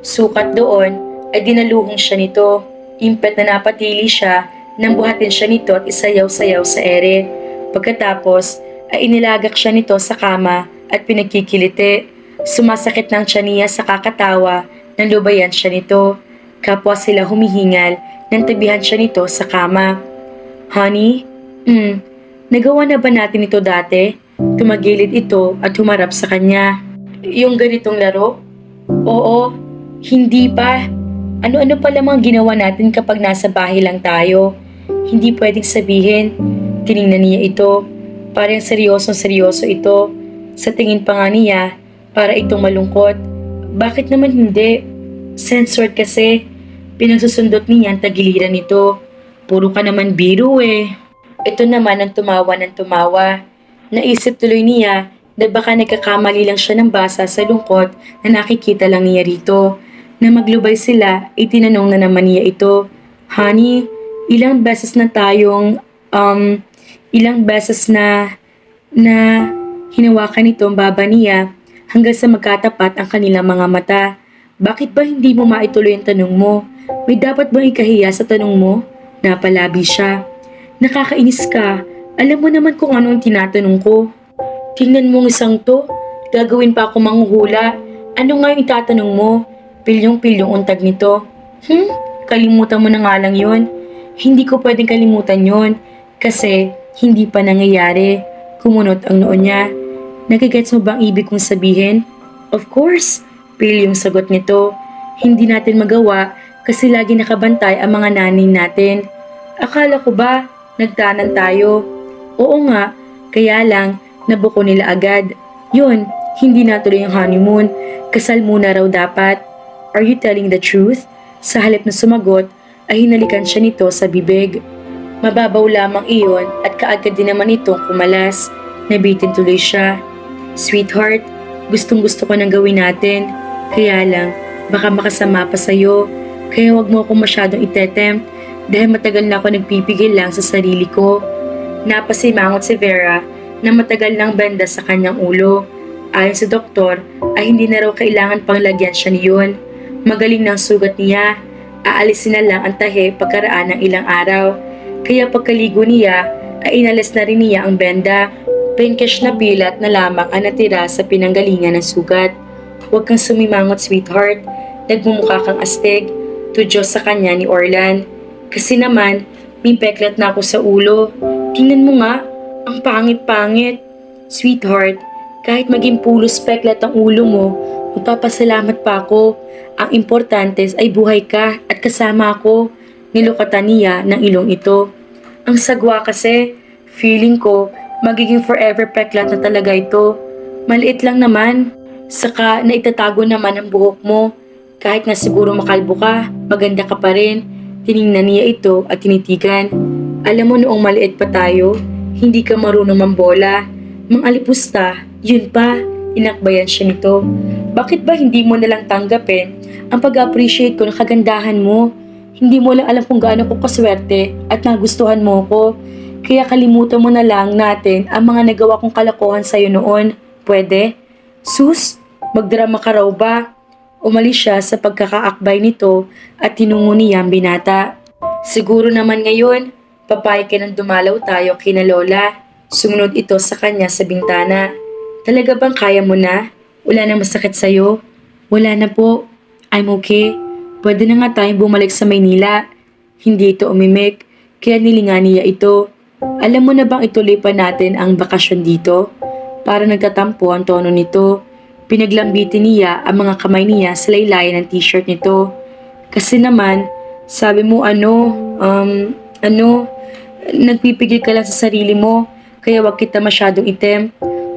Sukat doon ay dinaluhong siya nito. Impet na napatili siya nang buhatin siya nito at isayaw-sayaw sa ere. Pagkatapos ay inilagak siya nito sa kama at pinagkikiliti. Sumasakit ng tiyan niya sa kakatawa nang lubayan siya nito. Kapwa sila humihingal nang tabihan siya nito sa kama. Honey? Nagawa na ba natin ito dati? Tumagilid ito at humarap sa kanya. Yung ganitong laro? Oo, hindi pa. Ano-ano pala mga ginawa natin kapag nasa bahay lang tayo? Hindi pwedeng sabihin. Tiningnan niya ito. Parang seryosong-seryoso ito. Sa tingin pa nga niya, para itong malungkot. Bakit naman hindi? Censored kasi. Pinagsusundot niya ang tagiliran nito. Puro ka naman biro eh. Ito naman ang tumawa ng tumawa. Naisip tuloy niya na baka nagkakamali lang siya ng basa sa lungkot na nakikita lang niya rito. Na maglubay sila, itinanong na naman niya ito. Honey, ilang beses na hinawakan nito ang baba niya hanggang sa magkatapat ang kanilang mga mata. Bakit ba hindi mo maituloy ang tanong mo? May dapat bang ikahiya sa tanong mo? Napalabi siya. Nakakainis ka. Alam mo naman kung ano ang tinatanong ko. Tingnan mo ng isang to. Gagawin pa ako manghuhula. Ano nga yung itatanong mo? Pilyong-pilyong untag nito. Kalimutan mo na nga lang yun. Hindi ko pwedeng kalimutan yun. Kasi hindi pa nangyayari. Kumunot ang noo niya. Nagigets mo bang ibig kong sabihin? Of course. Pilyong sagot nito. Hindi natin magawa kasi lagi nakabantay ang mga nanay natin. Akala ko ba nagtanan tayo? Oo nga. Kaya lang nabuko nila agad. Yun, hindi natuloy ang honeymoon. Kasal muna raw dapat. Are you telling the truth? Sa halip na sumagot, ay hinalikan siya nito sa bibig. Mababaw lamang iyon at kaagad din naman itong kumalas. Nabitin tuloy siya. Sweetheart, gustong-gusto ko nang gawin natin. Kaya lang, baka makasama pa sa'yo. Kaya wag mo akong masyadong itetempt dahil matagal na ako nagpipigil lang sa sarili ko. Napasimangot si Vera na matagal nang benda sa kanyang ulo. Ayon sa doktor ay hindi na raw kailangan pang lagyan siya niyon. Magaling ng sugat niya. Aalisin na lang ang tahi pagkaraan ng ilang araw. Kaya pagkaligo niya ay inalis na rin niya ang benda. Pinkish na pilat na lamang ang natira sa pinanggalingan ng sugat. Huwag kang sumimangot, sweetheart. Nagmumukha kang astig. Tudyos sa kanya ni Orlan. Kasi naman, may peklat na ako sa ulo. Tingnan mo nga, ang pangit-pangit. Sweetheart, kahit maging pulos peklat ang ulo mo, magpapasalamat pa ako. Ang importante ay buhay ka at kasama ako. Nilukatan niya ng ilong ito. Ang sagwa kasi, feeling ko, magiging forever peklat na talaga ito. Maliit lang naman. Saka naitatago naman ang buhok mo. Kahit nga siguro makalbo ka, maganda ka pa rin. Tiningnan niya ito at tinitigan. Alam mo noong maliit pa tayo, hindi ka marunong mambola. Mangalipusta, yun pa, inakbayan siya nito. Bakit ba hindi mo nalang tanggapin ang pag-appreciate ko ng kagandahan mo? Hindi mo lang alam kung gaano ko kaswerte at nagustuhan mo ko. Kaya kalimutan mo na lang natin ang mga nagawa kong kalokohan sa'yo noon. Pwede? Sus, magdrama ka raw ba? Umalis siya sa pagkakaakbay nito at tinungo niya ang binata. Siguro naman ngayon, papayag ka nang dumalaw tayo kina Lola. Sumunod ito sa kanya sa bintana. Talaga bang kaya mo na? Wala nang masakit sa'yo? Wala na po. I'm okay. Pwede na nga tayong bumalik sa Maynila. Hindi ito umimik, kaya nilingan niya ito. Alam mo na bang ituloy pa natin ang bakasyon dito? Para nagtatampo ang tono nito. Pinaglambitin niya ang mga kamay niya sa laylayan ng t-shirt nito. Kasi naman, sabi mo nagpipigil ka lang sa sarili mo, kaya wag kita masyadong item.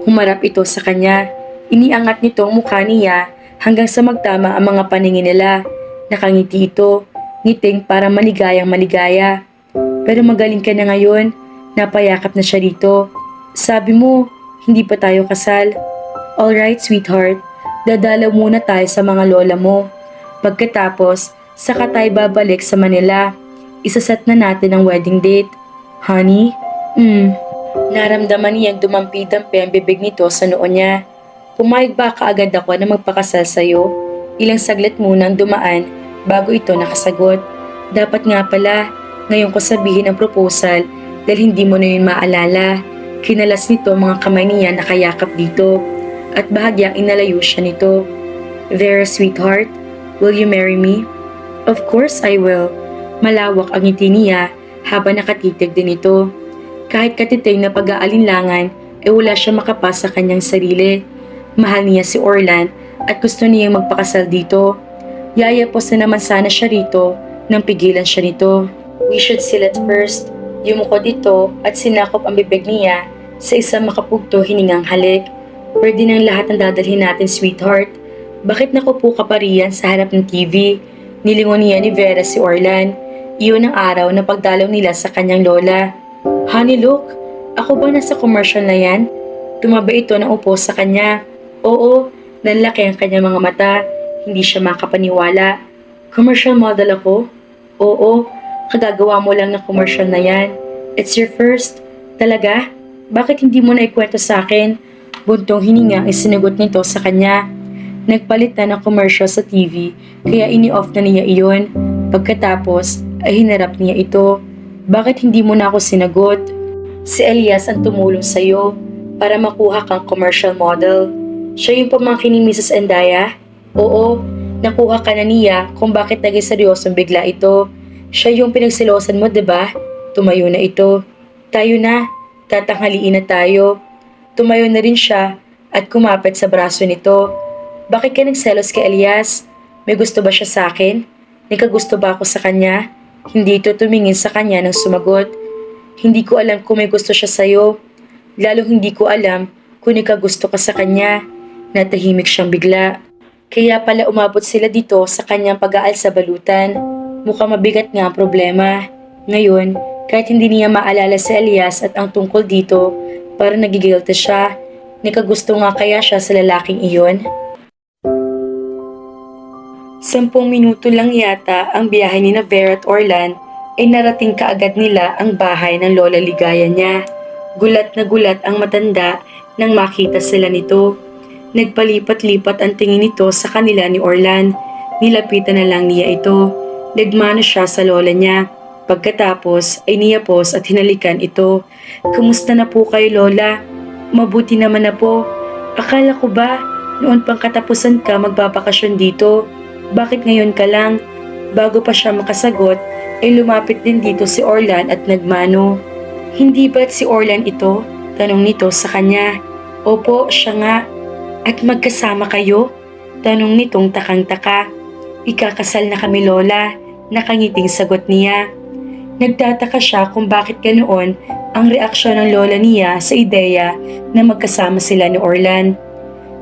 Humarap ito sa kanya. Iniangat nito ang mukha niya hanggang sa magtama ang mga paningin nila. Nakangiti ito, ngiting para maligayang maligaya. Pero magaling ka na ngayon, napayakap na siya rito. Sabi mo, hindi pa tayo kasal. Alright, sweetheart, dadalaw muna tayo sa mga lola mo. Pagkatapos, saka tayo babalik sa Manila. Isaset na natin ang wedding date. Honey? Naramdaman niyang dumampi-dampi ang bibig nito sa noo niya. Pumayag ba kaagad ako na magpakasal sa'yo? Ilang saglit munang dumaan bago ito nakasagot. Dapat nga pala, ngayon ko sabihin ang proposal dahil hindi mo na yun maalala. Kinalas nito mga kamay niya nakayakap dito at bahagyang inalayo siya nito. Vera, sweetheart, will you marry me? Of course I will. Malawak ang ngiti niya habang nakatitig din ito. Kahit katitig na pag-aalinlangan ay wala siya makapa sa kanyang sarili. Mahal niya si Orlan at gusto niyang magpakasal dito. Yayapos na naman sana siya rito nang pigilan siya nito. We should seal it first. Yumukod ito at sinakop ang bibig niya sa isang makapugto hiningang halik. Pwede ng lahat ang dadalhin natin, sweetheart. Bakit nakupo ka pa riyan sa harap ng TV? Nilingon niya ni Vera si Orlan. Iyon ang araw na pagdalaw nila sa kanyang lola. Honey, look, ako ba nasa commercial na yan? Tumabay ito ng upo sa kanya. Oo, nanlaki ang kanyang mga mata. Hindi siya makapaniwala. Commercial model ako? Oo, kagagawa mo lang ng commercial na yan. It's your first. Talaga? Bakit hindi mo na ikwento sa akin? Buntong hininga ay sinagot nito sa kanya. Nagpalit na ng commercial sa TV, kaya ini-off na niya iyon. Pagkatapos ay hinarap niya ito. Bakit hindi mo na ako sinagot? Si Elias ang tumulong sa'yo para makuha kang commercial model. Siya yung pamangkin ni Mrs. Endaya? Oo, nakuha ka na niya kung bakit naging seryosong bigla ito. Siya yung pinagsilosan mo, diba? Tumayo na ito. Tayo na, tatanghaliin na tayo. Tumayo na rin siya at kumapit sa braso nito. Bakit ka nagselos kay Elias? May gusto ba siya sa akin? Nagkagusto ba ako sa kanya? Hindi ito tumingin sa kanya nang sumagot. Hindi ko alam kung may gusto siya sa'yo. Lalo hindi ko alam kung nagkagusto ka sa kanya. Natahimik siyang bigla. Kaya pala umabot sila dito sa kanyang pag-aal sa balutan. Mukhang mabigat nga ang problema. Ngayon, kahit hindi niya maalala si Elias at ang tungkol dito, parang nagigilty siya. Nagkagusto nga kaya siya sa lalaking iyon? 10 minuto lang yata ang biyahe ni Vera at Orlan ay narating kaagad nila ang bahay ng Lola Ligaya niya. Gulat na gulat ang matanda nang makita sila nito. Nagpalipat-lipat ang tingin nito sa kanila ni Orlan. Nilapitan na lang niya ito. Nagmano siya sa lola niya. Pagkatapos ay niyapos at hinalikan ito. Kumusta na po kayo, Lola? Mabuti naman na po. Akala ko ba noon pang katapusan ka magbabakasyon dito? Bakit ngayon ka lang? Bago pa siya makasagot, ay lumapit din dito si Orlan at nagmano. Hindi ba't si Orlan ito? Tanong nito sa kanya. Opo, siya nga. At magkasama kayo? Tanong nitong takang-taka. Ikakasal na kami, Lola. Nakangiting sagot niya. Nagtataka siya kung bakit ganoon ang reaksyon ng lola niya sa ideya na magkasama sila ni Orlan.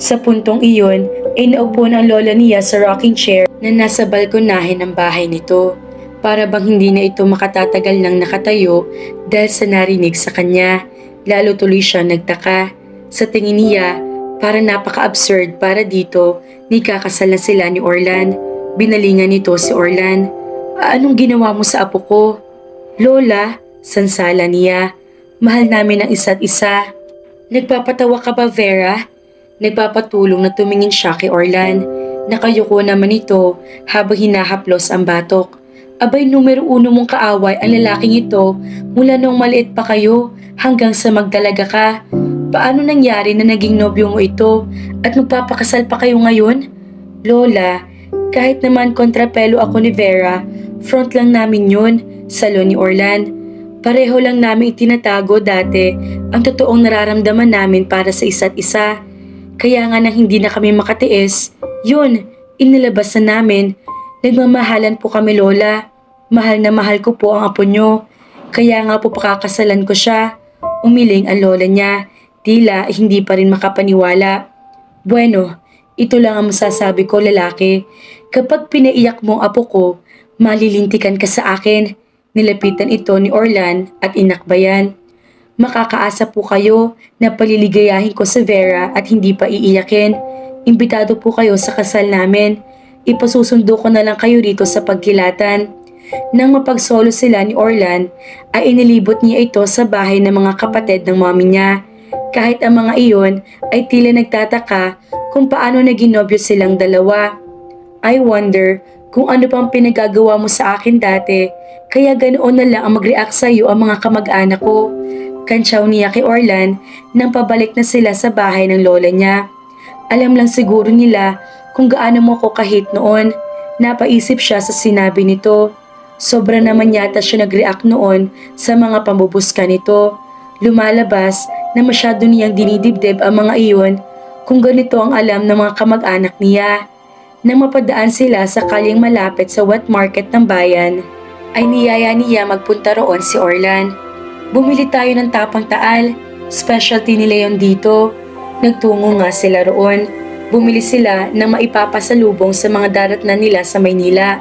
Sa puntong iyon ay naupo na ang lola niya sa rocking chair na nasa balkonahe ng bahay nito. Para bang hindi na ito makatatagal nang nakatayo dahil sa narinig sa kanya. Lalo tuloy siya nagtaka. Sa tingin niya, para napaka-absurd para dito, ni kakasal na sila ni Orlan. Binalingan nito si Orlan. Anong ginawa mo sa apo ko? Lola, sansala niya. Mahal namin ang isa't isa. Nagpapatawa ka ba, Vera? Nagpapatulong na tumingin siya kay Orlan. Nakayuko naman ito habang hinahaplos ang batok. Abay, numero 1 mong kaaway ang lalaking ito mula nung maliit pa kayo hanggang sa magdalaga ka. Paano nangyari na naging nobyo mo ito at magpapakasal pa kayo ngayon? Lola, kahit naman kontrapelo ako ni Vera, front lang namin yun, salon ni Orlan. Pareho lang namin itinatago dati ang totoong nararamdaman namin para sa isa't isa. Kaya nga nang hindi na kami makatiis, yun, inilabas na namin. Nagmamahalan po kami, Lola. Mahal na mahal ko po ang apo nyo. Kaya nga po pakakasalan ko siya. Umiling ang lola niya. Tila hindi pa rin makapaniwala. Bueno, ito lang ang masasabi ko, lalaki. Kapag pinaiyak mo ang apo ko, malilintikan ka sa akin. Nilapitan ito ni Orlan at inakbayan. Makakaasa po kayo na paliligayahin ko si Vera at hindi pa iiyakin. Imbitado po kayo sa kasal namin. Ipasusundo ko na lang kayo rito sa pagkilatan. Nang mapagsolo sila ni Orlan, ay inilibot niya ito sa bahay ng mga kapatid ng mommy niya. Kahit ang mga iyon ay tila nagtataka kung paano naging nobyo silang dalawa. I wonder kung ano pang pinagagawa mo sa akin dati, kaya ganoon na lang ang mag-react sa iyo ang mga kamag-anak ko. Kantsaw niya kay Orlan nang pabalik na sila sa bahay ng lola niya. Alam lang siguro nila kung gaano mo ko kahit noon. Napaisip siya sa sinabi nito. Sobra naman yata siya nag-react noon sa mga pambubuska nito. Lumalabas na masyado niyang dinidibdib ang mga iyon kung ganito ang alam ng mga kamag-anak niya. Nang mapadaan sila sa kalyeng malapit sa wet market ng bayan, ay niyaya niya magpunta roon si Orlan. Bumili tayo ng tapang taal, specialty nila yon dito. Nagtungo nga sila roon. Bumili sila ng maipapasalubong sa mga daratnan nila sa Maynila.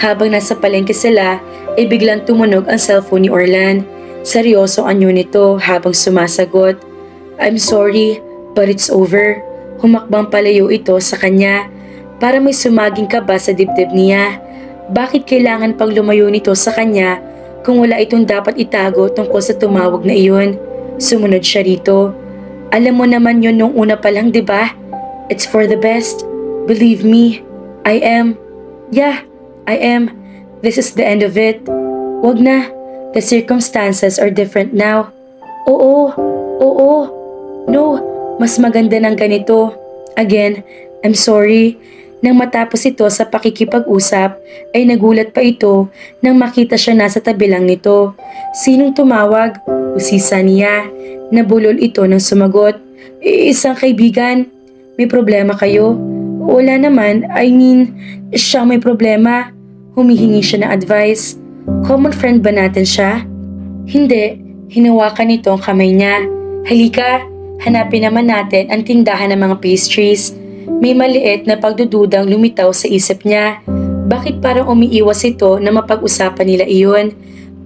Habang nasa palengke sila, ay biglang tumunog ang cellphone ni Orlan. Seryoso anyo nito habang sumasagot. I'm sorry, but it's over. Humakbang palayo ito sa kanya. Para may sumaging kaba sa dibdib niya. Bakit kailangan pang lumayo nito sa kanya kung wala itong dapat itago tungkol sa tumawag na iyon? Sumunod siya rito. Alam mo naman yun nung una pa lang, diba? It's for the best. Believe me, I am. Yeah, I am. This is the end of it. Wag na. The circumstances are different now. Oo, oo. No, mas maganda ng ganito. Again, I'm sorry. Nang matapos ito sa pakikipag-usap, ay nagulat pa ito nang makita siya nasa tabi lang nito. Sinong tumawag? Usisa niya. Nabulol ito nang sumagot. Isang kaibigan. May problema kayo? Wala naman. I mean, siyang may problema. Humihingi siya ng advice. Common friend ba natin siya? Hindi. Hinawakan nito ang kamay niya. Halika, hanapin naman natin ang tindahan ng mga pastries. May maliit na pagdududang lumitaw sa isip niya. Bakit parang umiiwas ito na mapag-usapan nila iyon?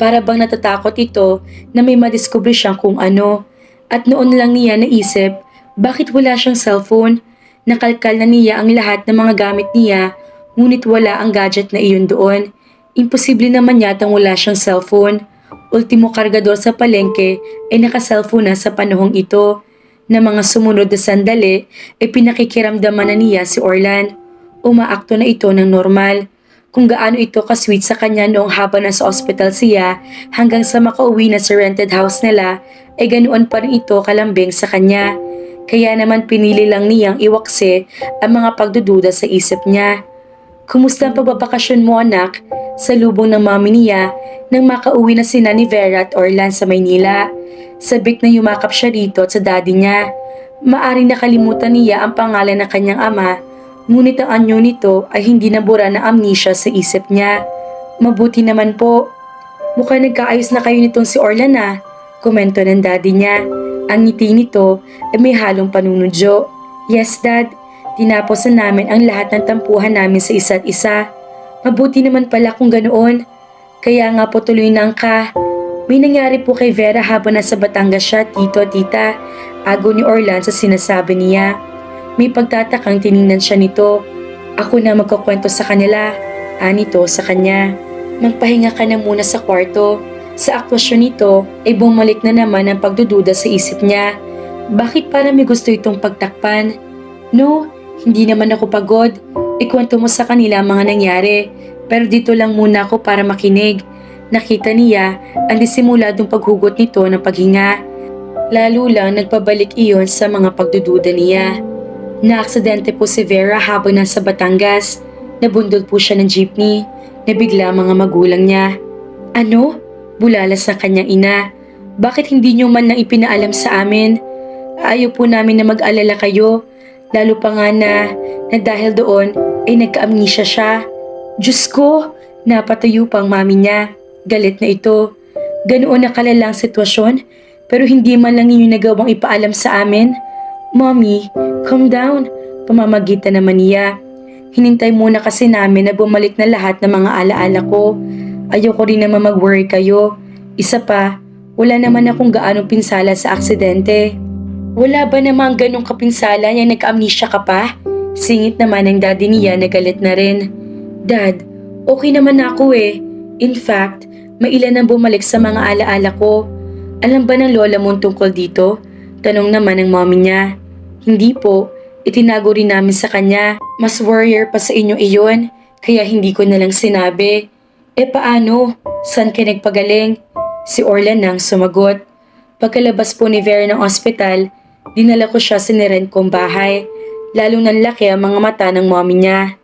Para bang natatakot ito na may madiskubre siyang kung ano. At noon lang niya naisip, bakit wala siyang cellphone? Nakalkal na niya ang lahat ng mga gamit niya, ngunit wala ang gadget na iyon doon. Imposible naman yatang wala siyang cellphone. Ultimo kargador sa palengke ay naka-cellphone na sa panahong ito. Na mga sumunod na sandali ay pinakikiramdaman na niya si Orlan. Umaakto na ito ng normal. Kung gaano ito kasweet sa kanya noong habang nasa ospital siya hanggang sa makauwi na sa rented house nila ay ganoon pa rin ito kalambing sa kanya. Kaya naman pinili lang niyang iwakse ang mga pagdududa sa isip niya. Kumusta ang pagbabakasyon mo anak? Sa lubong ng mami niya nang makauwi na sina ni Vera at Orlan sa Maynila. Sabik na yumakap siya rito at sa daddy niya. Maaring nakalimutan niya ang pangalan ng kanyang ama, ngunit ang anyo nito ay hindi nabura na amnesia sa isip niya. Mabuti naman po. Mukhang nagkaayos na kayo nitong si Orlan komento ng daddy niya. Ang ngiti nito ay may halong panunudyo. Yes dad, tinapos na namin ang lahat ng tampuhan namin sa isa't isa. Mabuti naman pala kung ganoon. Kaya nga po tuloy na ang May nangyari po kay Vera habang nasa Batangas siya, tito at tita. Ago ni Orlan sa sinasabi niya. May pagtatakang tiningnan siya nito. Ako na magkukwento sa kanila. Nito sa kanya. Magpahinga ka na muna sa kwarto. Sa aktwasyon nito ay bumalik na naman ang pagdududa sa isip niya. Bakit para may gusto itong pagtakpan? No, hindi naman ako pagod. Ikwento mo sa kanila ang mga nangyari. Pero dito lang muna ako para makinig. Nakita niya ang disimuladong paghugot nito ng paghinga. Lalo lang nagpabalik iyon sa mga pagdududa niya. Naaksidente po si Vera habang nasa Batangas. Nabundol po siya ng jeepney. Nabigla mga magulang niya. Ano? Bulalas ng kanyang ina. Bakit hindi niyo man lang ipinaalam sa amin? Ayaw po namin na mag-alala kayo. Lalo pa nga na dahil doon ay nagka-amnesia siya. Diyos ko! Napatayo pang mami niya. Galit na ito. Ganoon na kalalang sitwasyon, pero hindi man lang ninyo nagawang ipaalam sa amin. Mommy, calm down. Pamamagitan naman niya. Hinintay muna kasi namin na bumalik na lahat ng mga alaala ko. Ayoko rin naman mag-worry kayo. Isa pa, wala naman akong gaanong pinsala sa aksidente. Wala ba namang ganong kapinsala niya nag-amnesia ka pa? Singit naman ng daddy niya na galit na rin. Dad, okay naman ako In fact, may ilan ang bumalik sa mga alaala ko. Alam ba ng lola mo tungkol dito? Tanong naman ng mommy niya. Hindi po, itinago rin namin sa kanya. Mas warrior pa sa inyo iyon, kaya hindi ko na lang sinabi. Paano? Saan ka nagpagaling? Si Orlan nang sumagot. Pagkalabas po ni Vera ng ospital, dinala ko siya sa niren kong bahay. Lalong nanlaki ang mga mata ng mommy niya.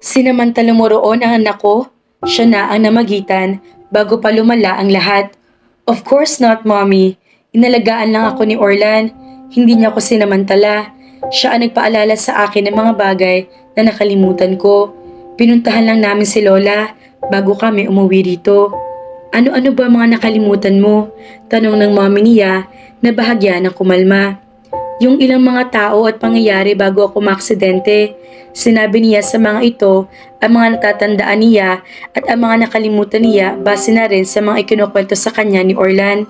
Sinamantala mo roon ang anak ko? Siya na ang namagitan bago pa lumala ang lahat. Of course not, mommy. Inalagaan lang ako ni Orlan. Hindi niya ako sinamantala. Siya ang nagpaalala sa akin ng mga bagay na nakalimutan ko. Pinuntahan lang namin si Lola bago kami umuwi rito. Ano-ano ba mga nakalimutan mo? Tanong ng mommy niya na bahagya ng kumalma. Yung ilang mga tao at pangyayari bago ako maaksidente. Sinabi niya sa mga ito ang mga natatandaan niya at ang mga nakalimutan niya base na rin sa mga ikinukwento sa kanya ni Orlan.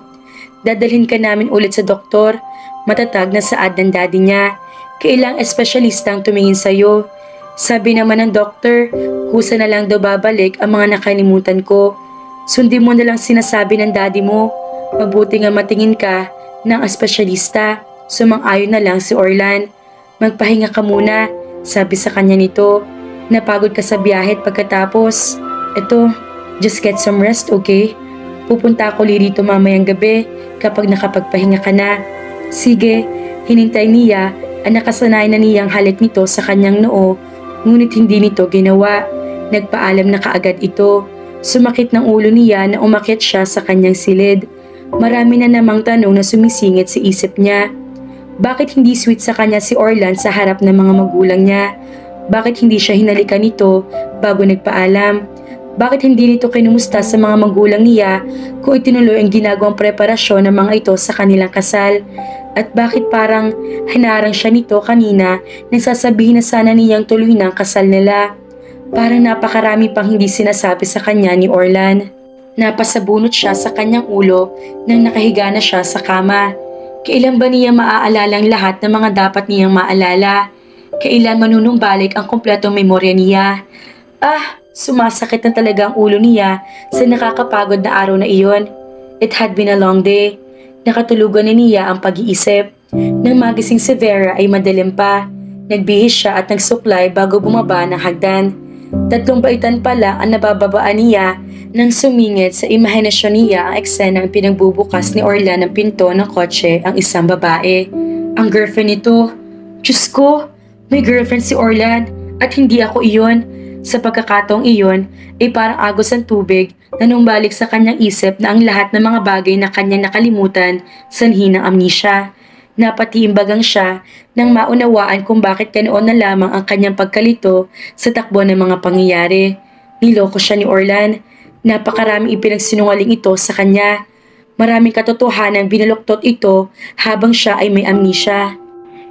Dadalhin ka namin ulit sa doktor. Matatag na saad ng daddy niya. Kailang espesyalista ang tumingin sa'yo. Sabi naman ng doktor, kusa na lang daw babalik ang mga nakalimutan ko. Sundin mo na lang sinasabi ng daddy mo. Mabuti nga matingin ka ng espesyalista. Sumang-ayon na lang si Orlan. Magpahinga ka muna, sabi sa kanya nito. Napagod ka sa biyahe at pagkatapos. Eto, just get some rest, okay? Pupunta ako rito mamayang gabi kapag nakapagpahinga ka na. Sige, hinintay niya ang nakasanay na niyang halik nito sa kanyang noo, ngunit hindi nito ginawa. Nagpaalam na kaagad ito. Sumakit ng ulo niya na umakyat siya sa kanyang silid. Marami na namang tanong na sumisingit sa isip niya. Bakit hindi sweet sa kanya si Orlan sa harap ng mga magulang niya? Bakit hindi siya hinalikan nito bago nagpaalam? Bakit hindi nito kinumusta sa mga magulang niya kung itinuloy ang ginagawang preparasyon ng mga ito sa kanilang kasal? At bakit parang hinarang siya nito kanina nang sasabihin na sana niyang tuloy na ang kasal nila? Parang napakarami pang hindi sinasabi sa kanya ni Orlan. Napasabunot siya sa kanyang ulo nang nakahiga na siya sa kama. Kailan ba niya maaalalang lahat ng mga dapat niyang maalala? Kailan manunumbalik ang kumpletong memorya niya? Sumasakit na talaga ang ulo niya sa nakakapagod na araw na iyon. It had been a long day. Nakatulugan na niya ang pag-iisip. Nang magising si Vera ay madilim pa. Nagbihis siya at nagsuklay bago bumaba ng hagdan. 3 baitan pa lang ang nabababaan niya nang sumingit sa imahinasyon niya ang eksenang pinagbubukas ni Orlan ng pinto ng kotse ang isang babae. Ang girlfriend nito. Diyos ko, may girlfriend si Orlan at hindi ako iyon. Sa pagkakataong iyon ay parang agos ang tubig na numbalik sa kanyang isip na ang lahat ng mga bagay na kanyang nakalimutan sanhi ng amnesia. Napatiimbagang siya nang maunawaan kung bakit ganoon na lamang ang kanyang pagkalito sa takbo ng mga pangyayari. Niloko siya ni Orlan. Napakaraming ipinagsinungaling ito sa kanya. Maraming katotohanan binaluktot ito habang siya ay may amnesia.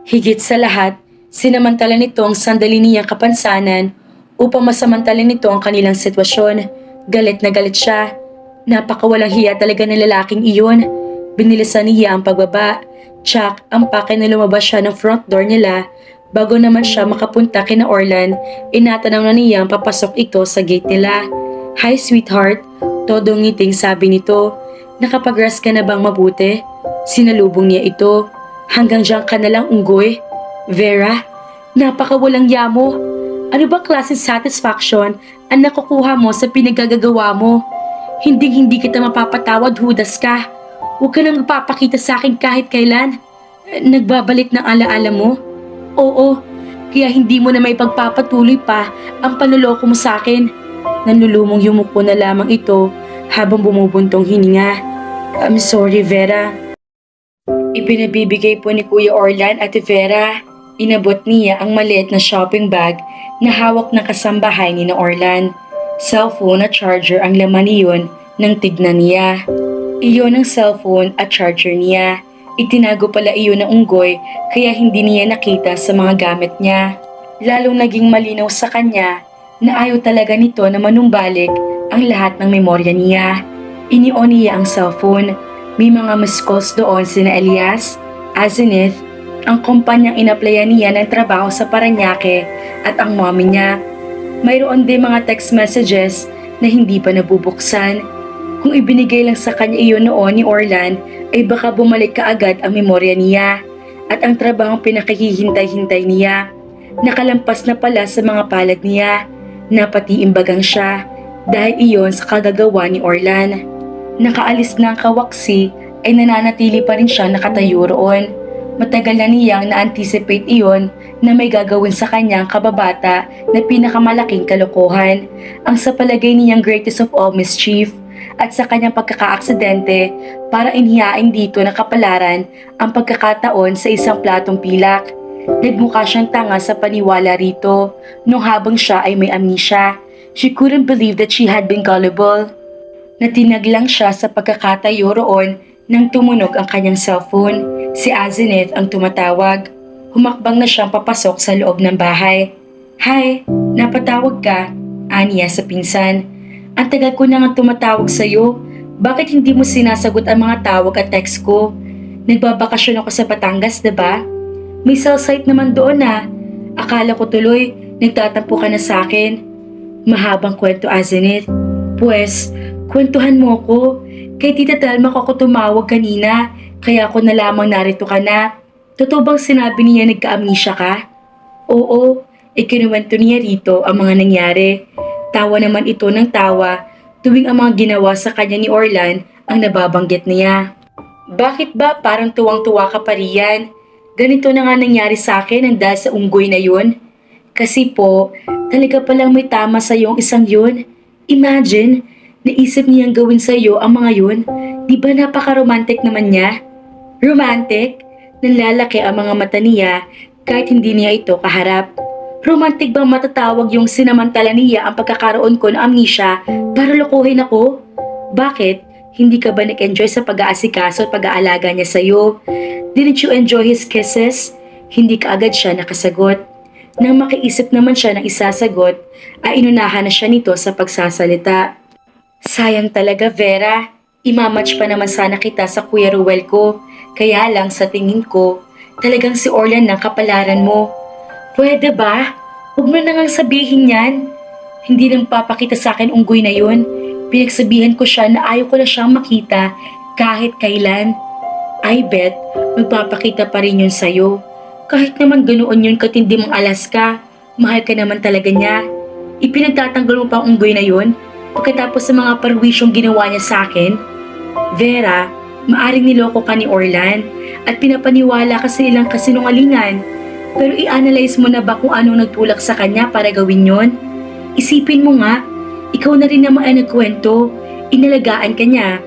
Higit sa lahat, sinamantala nito ang sandali niyang kapansanan upang masamantala nito ang kanilang sitwasyon. Galit na galit siya. Napakawalang hiya talaga ng lalaking iyon. Binilisan niya ang pagbaba. Tsak, ang pake na lumabas siya ng front door nila. Bago naman siya makapunta kina Orlan, inatanong na niya ang papasok ito sa gate nila. Hi sweetheart, todo ngiting sabi nito. Nakapag-rest ka na bang mabuti? Sinalubong niya ito. Hanggang diyan ka na lang unggoy. Vera, napakawalang yamo. Ano bang klaseng satisfaction ang nakukuha mo sa pinagagagawa mo? Hindi kita mapapatawad, Judas ka. Huwag ka nang magpapakita sa akin kahit kailan. Nagbabalik ng alaala mo? Oo, kaya hindi mo na may pagpapatuloy pa ang panloloko mo sa akin. Nanlulumong yumuko na lamang ito habang bumubuntong hininga. I'm sorry, Vera. Ipinabibigay po ni Kuya Orlan at Vera. Inabot niya ang maliit na shopping bag na hawak ng kasambahay ni na Orlan. Cellphone at charger ang laman niyon nang tignan niya. Iyon ang cellphone at charger niya. Itinago pala iyon ng unggoy kaya hindi niya nakita sa mga gamit niya. Lalong naging malinaw sa kanya na ayaw talaga nito na manumbalik ang lahat ng memorya niya. Ini-on niya ang cellphone. May mga missed calls doon sina Elias, Azenith, ang kumpanyang inaplayan niya ng trabaho sa Paranaque at ang mommy niya. Mayroon din mga text messages na hindi pa nabubuksan. Kung ibinigay lang sa kanya iyon noon ni Orlan, ay baka bumalik kaagad ang memorya niya at ang trabahong pinakahihintay-hintay niya. Nakalampas na pala sa mga palad niya, napatiimbagang siya dahil iyon sa kagagawa ni Orlan. Nakaalis na ang kawaksi ay nananatili pa rin siya nakatayo roon. Matagal na niyang na-anticipate iyon na may gagawin sa kanyang kababata na pinakamalaking kalokohan, ang sa palagay niyang greatest of all mischief, at sa kanyang pagkakaaksidente para inhiyain dito na kapalaran ang pagkakataon sa isang platong pilak. Nagmukha siyang tanga sa paniwala rito nung habang siya ay may amnesia. She couldn't believe that she had been gullible. Natinag lang siya sa pagkakatayo roon nang tumunog ang kanyang cellphone. Si Azeneth ang tumatawag. Humakbang na siyang papasok sa loob ng bahay. "Hi, napatawag ka?" aniya sa pinsan. "Ang tagal ko na nga tumatawag sa'yo. Bakit hindi mo sinasagot ang mga tawag at text ko? Nagbabakasyon ako sa Batangas, diba? May cell site naman doon na. Akala ko tuloy, nagtatampo ka na sa akin." Mahabang kwento, Azeneth. "Pues, kwentuhan mo ko. Kay Tita Telma ko tumawag kanina, kaya ako na lamang narito ka na. Totoo bang sinabi niya nagka-amnesia ka?" "Oo, ikinuwento niya rito ang mga nangyari." Tawa naman ito ng tawa tuwing ang mga ginawa sa kanya ni Orlan ang nababanggit niya. "Bakit ba parang tuwang-tuwa ka pa riyan? Ganito na nga nangyari sa akin ang dahil sa unggoy na yun. Kasi po, talaga palang may tama sa yung isang yun. Imagine, naisip niyang gawin sa iyo ang mga yun. Di ba napaka-romantic naman niya?" "Romantic?" Nanlalaki ang mga mata niya kahit hindi niya ito kaharap. "Romantic bang matatawag yung sinamantala niya ang pagkakaroon ko ng amnesia para lokohin ako? Bakit? Hindi ka ba nag-enjoy sa pag-aasikaso at pag-aalaga niya sa'yo? Didn't you enjoy his kisses?" Hindi kaagad siya nakasagot. Nang makiisip naman siya ng isasagot, ay inunahan na siya nito sa pagsasalita. "Sayang talaga, Vera. Imamatch pa naman sana kita sa Kuya Ruel ko. Kaya lang sa tingin ko, talagang si Orlan ng kapalaran mo." "Pwede ba? Huwag mo na ngang sabihin yan. Hindi nang papakita sa akin unggoy na yun. Pinagsabihan ko siya na ayaw ko na siyang makita kahit kailan. I bet magpapakita pa rin yun sa'yo. Kahit naman ganoon yun katindi mong alas ka, mahal ka naman talaga niya. Ipinagtatanggol mo pa ang unggoy na yun pagkatapos sa mga parwisyong ginawa niya sa akin? Vera, maaring niloko ka ni Orlan at pinapaniwala ka sa ilang kasinungalingan. Pero i-analyze mo na ba kung anong nagtulak sa kanya para gawin yon? Isipin mo nga, ikaw na rin naman ay nagkwento, inalagaan ka niya.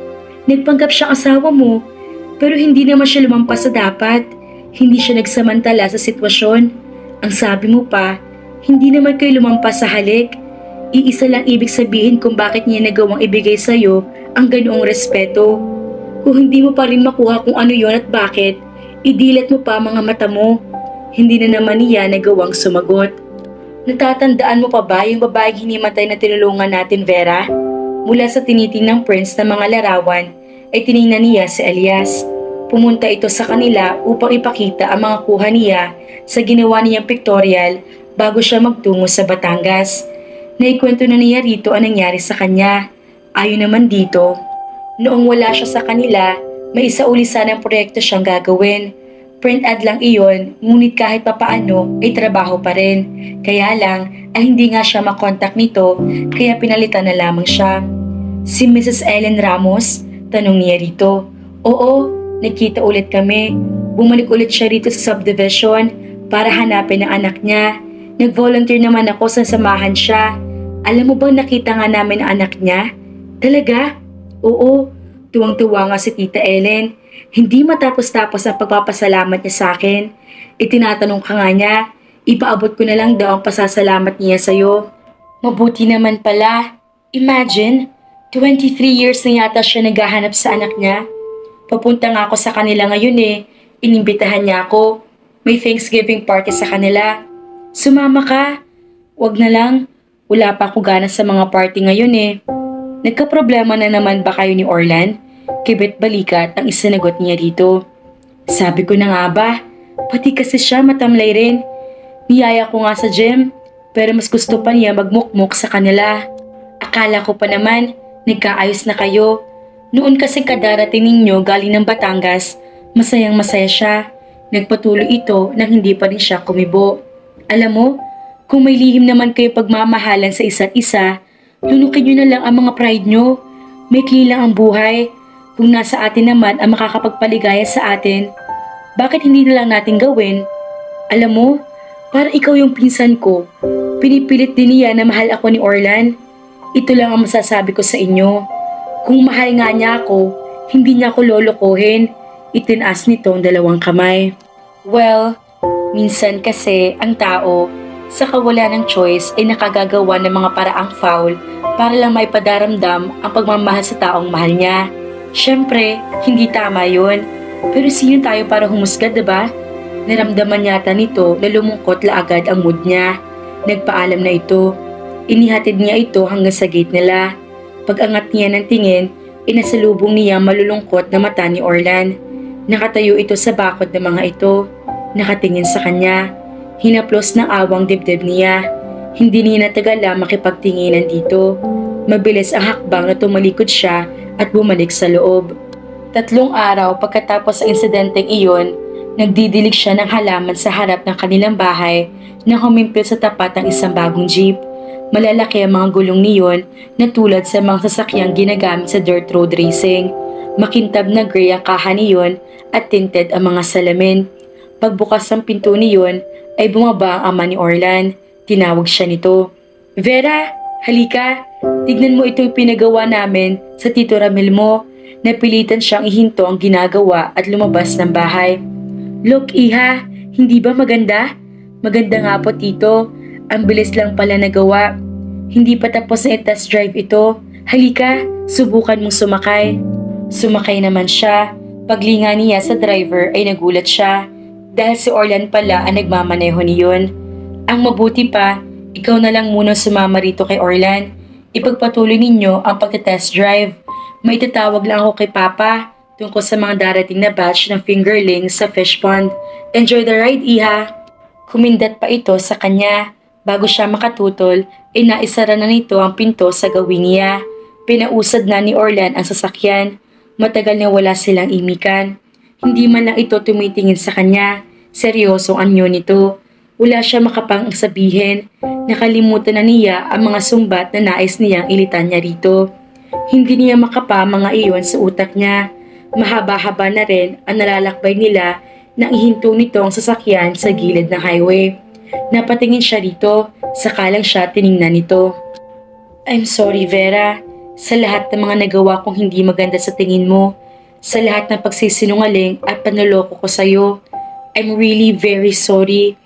Nagpanggap siyang asawa mo, pero hindi naman siya lumampas sa dapat. Hindi siya nagsamantala sa sitwasyon. Ang sabi mo pa, hindi naman kayo lumampas sa halik. Iisa lang ibig sabihin kung bakit niya nagawang ibigay sa'yo ang ganoong respeto. Kung hindi mo pa rin makuha kung ano yon at bakit, idilat mo pa mga mata mo. Hindi na naman niya nagawang sumagot. Natatandaan mo pa ba yung babaeng hinimatay na tinulungan natin, Vera? Mula sa tinitinang prints ng mga larawan, ay tiningnan niya si Elias. Pumunta ito sa kanila upang ipakita ang mga kuha niya sa ginawa niyang pictorial bago siya magtungo sa Batangas. Naikwento na niya rito ang nangyari sa kanya. Ayon naman dito, noong wala siya sa kanila, may isa uli sanang proyekto siyang gagawin. Print ad lang iyon, ngunit kahit papaano ay trabaho pa rin. Kaya lang ay hindi nga siya makontak nito, kaya pinalitan na lamang siya. "Si Mrs. Ellen Ramos?" tanong niya rito. "Oo, nagkita ulit kami. Bumalik ulit siya rito sa subdivision para hanapin ang anak niya. Nag-volunteer naman ako sa samahan siya. Alam mo bang nakita nga namin ang anak niya?" "Talaga?" "Oo, tuwang-tuwa nga si Tita Ellen. Hindi matapos-tapos ang pagpapasalamat niya sa akin. Itinatanong ka nga niya, ipaabot ko na lang daw ang pasasalamat niya sa'yo." "Mabuti naman pala. Imagine, 23 years na yata siya naghahanap sa anak niya. Papunta nga ako sa kanila ngayon eh. Inimbitahan niya ako. May Thanksgiving party sa kanila. Sumama ka." "Wag na lang. Wala pa ako gana sa mga party ngayon eh." "Nagka-problema na naman ba kayo ni Orlan?" Kibit balikat ang isinagot niya dito. "Sabi ko na nga ba, pati kasi siya matamlay rin. Niyaya ko nga sa gym, pero mas gusto pa niya magmukmuk sa kanila. Akala ko pa naman, nagkaayos na kayo. Noon kasi kadarating ninyo galing ng Batangas, masayang masaya siya. Nagpatuloy ito nang hindi pa rin siya kumibo. Alam mo, kung may lihim naman kayo pagmamahalan sa isa't isa, lunukin nyo na lang ang mga pride nyo. Maikli lang ang buhay. Kung nasa atin naman ang makakapagpaligaya sa atin, bakit hindi na lang natin gawin? Alam mo, para ikaw yung pinsan ko, pinipilit din niya na mahal ako ni Orlan. Ito lang ang masasabi ko sa inyo. Kung mahal nga niya ako, hindi niya ako lolokohin. Itinaas nito ang 2 kamay. Well, minsan kasi ang tao, sa kawalan ng choice ay nakagagawa ng mga paraang foul para lang may padaramdam ang pagmamahal sa taong mahal niya. Siyempre, hindi tama yun. Pero sino tayo para humusga, diba? Naramdaman yata nito na lumungkot la agad ang mood niya. Nagpaalam na ito. Inihatid niya ito hanggang sa gate nila. Pag-angat niya ng tingin, inasalubong niya malulungkot na mata ni Orlan. Nakatayo ito sa bakod ng mga ito. Nakatingin sa kanya. Hinaplos ng awang dibdib niya. Hindi niya natagala makipagtinginan dito. Mabilis ang hakbang na tumalikod siya at bumalik sa loob. 3 araw pagkatapos sa insidenteng iyon, nagdidilig siya ng halaman sa harap ng kanilang bahay na humimpil sa tapat ng isang bagong jeep. Malalaki ang mga gulong niyon na tulad sa mga sasakyang ginagamit sa dirt road racing. Makintab na gray ang kaha niyon at tinted ang mga salamin. Pagbukas ng pinto niyon ay bumaba ang ama ni Orlan. Tinawag siya nito. Vera, halika. Tignan mo ito yung pinagawa namin sa Tito Ramil mo. Napilitan siyang ihinto ang ginagawa at lumabas ng bahay. Look, Iha, hindi ba maganda? Maganda nga po, Tito. Ang bilis lang pala nagawa. Hindi pa tapos na i-test drive ito. Halika, subukan mong sumakay. Sumakay naman siya. Paglinga niya sa driver ay nagulat siya dahil si Orlan pala ang nagmamaneho niyon. Ang mabuti pa, ikaw na lang muna sumama rito kay Orlan. Ipagpatuloy ninyo ang pagte-test drive. May tatawag lang ako kay Papa tungkol sa mga darating na batch ng fingerlings sa fish pond. Enjoy the ride, Iha. Kumindat pa ito sa kanya. Bago siya makatutol, ay naisara na nito ang pinto sa gawin niya. Pinausad na ni Orlan ang sasakyan. Matagal na wala silang imikan. Hindi man lang ito tumitingin sa kanya. Seryosong anyo nito. Wala siya makapang sabihin. Nakalimutan na niya ang mga sumbat na nais niyang ilitan niya rito. Hindi niya makapa mga iyon sa utak niya. Mahaba-haba na rin ang nalalakbay nila nang ihinto nito ang sasakyan sa gilid ng highway. Napatingin siya rito, sakalang siya tiningnan nito. I'm sorry, Vera, sa lahat ng mga nagawa kong hindi maganda sa tingin mo, sa lahat ng pagsisinungaling at panloloko ko sa'yo. I'm really very sorry.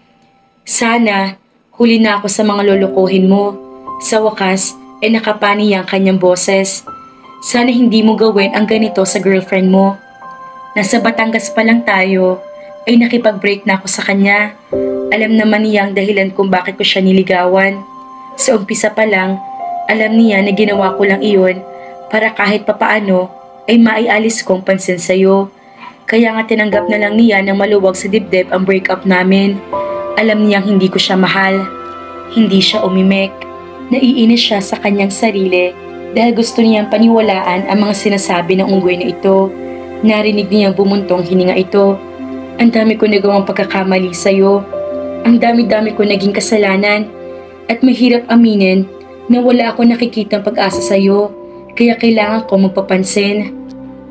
Sana, huli na ako sa mga lolokohin mo. Sa wakas, ay nakapani ang kanyang boses. Sana hindi mo gawin ang ganito sa girlfriend mo. Nasa Batangas pa lang tayo, ay nakipag-break na ako sa kanya. Alam naman niya ang dahilan kung bakit ko siya niligawan. Sa umpisa pa lang, alam niya na ginawa ko lang iyon para kahit papaano ay maialis kong pansin sa'yo. Kaya nga tinanggap na lang niya na maluwag sa dibdib ang breakup namin. Alam niyang hindi ko siya mahal. Hindi siya umimik. Naiinis siya sa kanyang sarili dahil gusto niyang paniwalaan ang mga sinasabi ng unggoy na ito. Narinig niyang bumuntong hininga ito. Ang dami ko nagawang pagkakamali sa'yo. Ang dami-dami ko naging kasalanan. At mahirap aminin na wala ako nakikitang pag-asa sa'yo. Kaya kailangan ko magpapansin.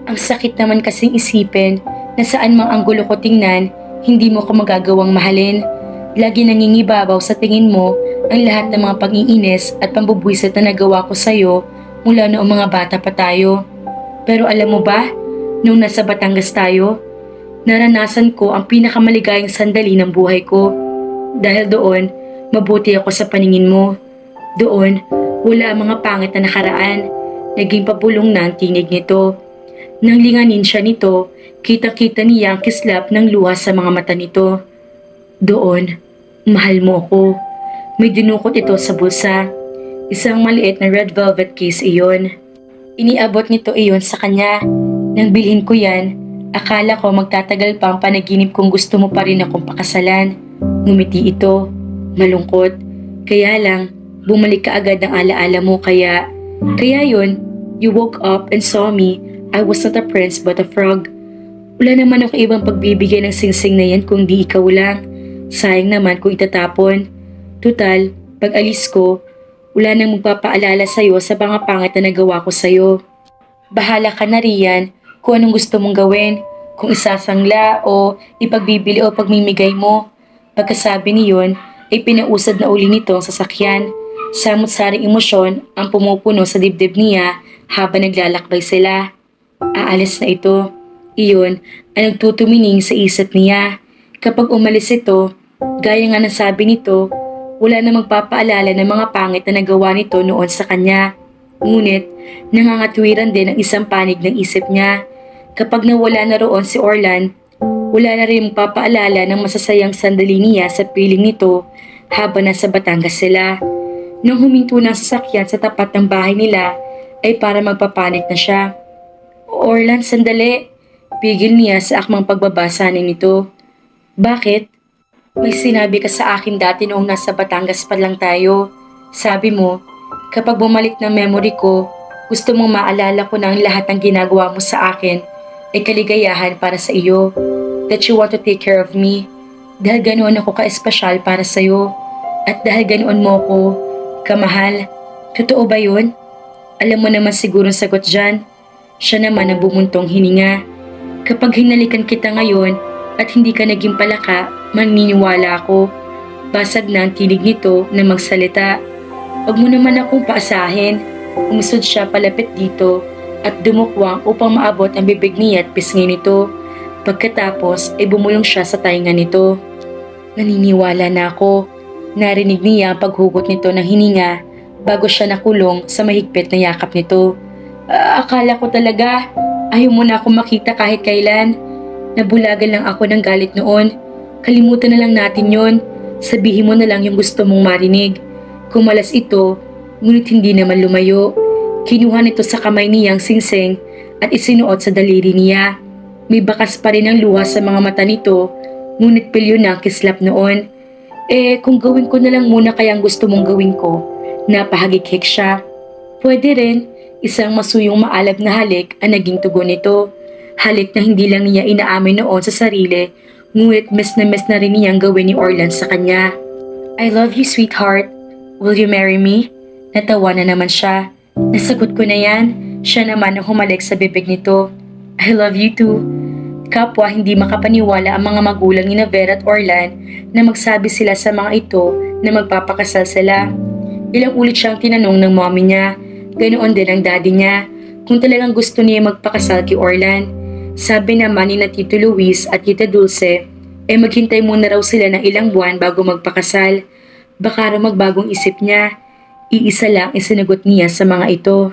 Ang sakit naman kasing isipin na saan mang anggulo ko tingnan, hindi mo ko magagawang mahalin. Lagi nangingibabaw sa tingin mo ang lahat ng mga pag-iinis at pambubwisit na nagawa ko sa'yo mula noong mga bata pa tayo. Pero alam mo ba, nung nasa Batangas tayo, naranasan ko ang pinakamaligayang sandali ng buhay ko. Dahil doon, mabuti ako sa paningin mo. Doon, wala ang mga pangit na nakaraan. Naging pabulong na ang tinig nito. Nang linganin siya nito, kita-kita niya ang kislap ng luha sa mga mata nito. Doon, mahal mo ako. May dinukot ito sa bulsa. Isang maliit na red velvet case iyon. Iniabot nito iyon sa kanya. Nang bilhin ko yan, akala ko magtatagal pa ang panaginip kung gusto mo pa rin akong pakasalan. Ngumiti ito, malungkot. Kaya lang, bumalik ka agad ang alaala mo kaya Kaya yun, you woke up and saw me. I was not a prince but a frog. Wala naman ako ibang pagbibigay ng singsing na yan kung di ikaw lang. Sayang naman kung itatapon. Tutal, pag alis ko, wala nang magpapaalala sa'yo sa mga pangit na nagawa ko sa'yo. Bahala ka na riyan kung anong gusto mong gawin, kung isasangla o ipagbibili o pagmimigay mo. Pagkasabi niyon, ay pinausad na uli nito ang sasakyan. Samot-saring emosyon ang pumupuno sa dibdib niya habang naglalakbay sila. Aalis na ito. Iyon ang nagtutumining sa isip niya. Kapag umalis ito, gaya nga ng sabi nito, wala na magpapaalala ng mga pangit na nagawa nito noon sa kanya. Ngunit, nangangatwiran din ang isang panig ng isip niya. Kapag nawala na roon si Orlan, wala na rin magpapaalala ng masasayang sandali niya sa piling nito habang nasa Batangas sila. Nang huminto ng sasakyan sa tapat ng bahay nila, ay para magpapanik na siya. Orlan, sandali. Pigil niya sa akmang pagbabasa nito. Bakit? May sinabi ka sa akin dati noong nasa Batangas pa lang tayo. Sabi mo, kapag bumalik ng memory ko, gusto mong maalala ko na ang lahat ng ginagawa mo sa akin ay kaligayahan para sa iyo. That you want to take care of me. Dahil ganoon ako ka-espesyal para sa iyo. At dahil ganoon mo ko kamahal. Totoo ba yun? Alam mo naman siguro ang sagot dyan. Siya naman ang bumuntong hininga. Kapag hinalikan kita ngayon at hindi ka naging palaka, maniniwala ako. Basag na ang tinig nito na magsalita. Huwag mo naman akong paasahin. Umusod siya palapit dito at dumukwang upang maabot ang bibig niya at pisngi nito. Pagkatapos ay bumulong siya sa tainga nito. Naniniwala na ako. Narinig niya ang paghugot nito ng hininga bago siya nakulong sa mahigpit na yakap nito. Akala ko talaga ayaw mo na akong makita kahit kailan. Nabulagan lang ako ng galit noon. Kalimutan na lang natin yon. Sabihin mo na lang yung gusto mong marinig. Kumalas ito, ngunit hindi naman lumayo. Kinuha nito sa kamay niyang singsing at isinuot sa daliri niya. May bakas pa rin ang luha sa mga mata nito, ngunit pilyo na ang kislap noon. Kung gawin ko na lang muna kaya ang gusto mong gawin ko. Napahagikik siya. Pwede rin, isang masuyong maalab na halik ang naging tugon nito. Halik na hindi lang niya inaamin noon sa sarili, ngunit mes na rin niyang gawin ni Orlan sa kanya. I love you, sweetheart. Will you marry me? Natawa na naman siya. Nasagot ko na yan. Siya naman ang humalik sa bibig nito. I love you too. Kapwa hindi makapaniwala ang mga magulang ni Vera at Orlan na magsabi sila sa mga ito na magpapakasal sila. Ilang ulit siyang tinanong ng mommy niya, ganoon din ang daddy niya, kung talagang gusto niya magpakasal kay Orlan. Sabi naman ni na Tito Luis at Tita Dulce, maghintay muna raw sila ng ilang buwan bago magpakasal. Baka raw magbagong isip niya. Iisa lang isinagot niya sa mga ito.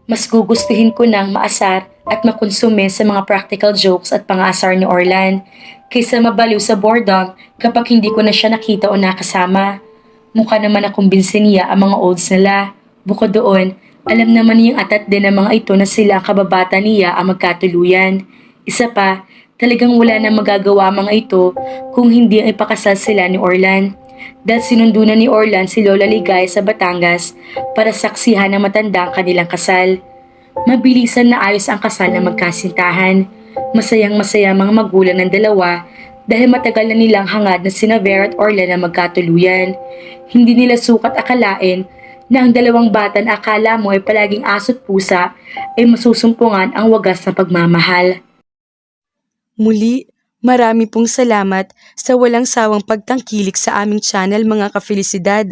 Mas gugustuhin ko nang maasar at makonsume sa mga practical jokes at pang-aasar ni Orlan kaysa mabaliw sa boredom kapag hindi ko na siya nakita o nakasama. Mukha naman na kumbinsi niya ang mga olds nila. Bukod doon, alam naman niyang atat din ng mga ito na sila ang kababata niya ang magkatuluyan. Isa pa, talagang wala na magagawa ang mga ito kung hindi ang ipakasal sila ni Orlan. Dahil sinundo na ni Orlan si Lola Ligay sa Batangas para saksihan ng matanda ang kanilang kasal. Mabilisan na ayos ang kasal na magkasintahan. Masayang-masaya mga magulang ng dalawa dahil matagal na nilang hangad na sina Vera at Orlan na magkatuluyan. Hindi nila sukat akalain na ang dalawang bata na akala mo ay palaging aso't pusa ay masusumpungan ang wagas na pagmamahal. Muli, marami pong salamat sa walang sawang pagtangkilik sa aming channel mga kafelisidad.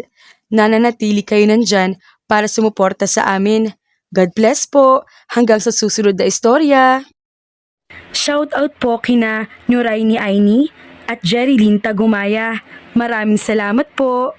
Nananatili kayo nandyan para sumuporta sa amin. God bless po. Hanggang sa susunod na istorya. Shoutout po kina Nuraini Aini at Jerilyn Tagumaya. Maraming salamat po.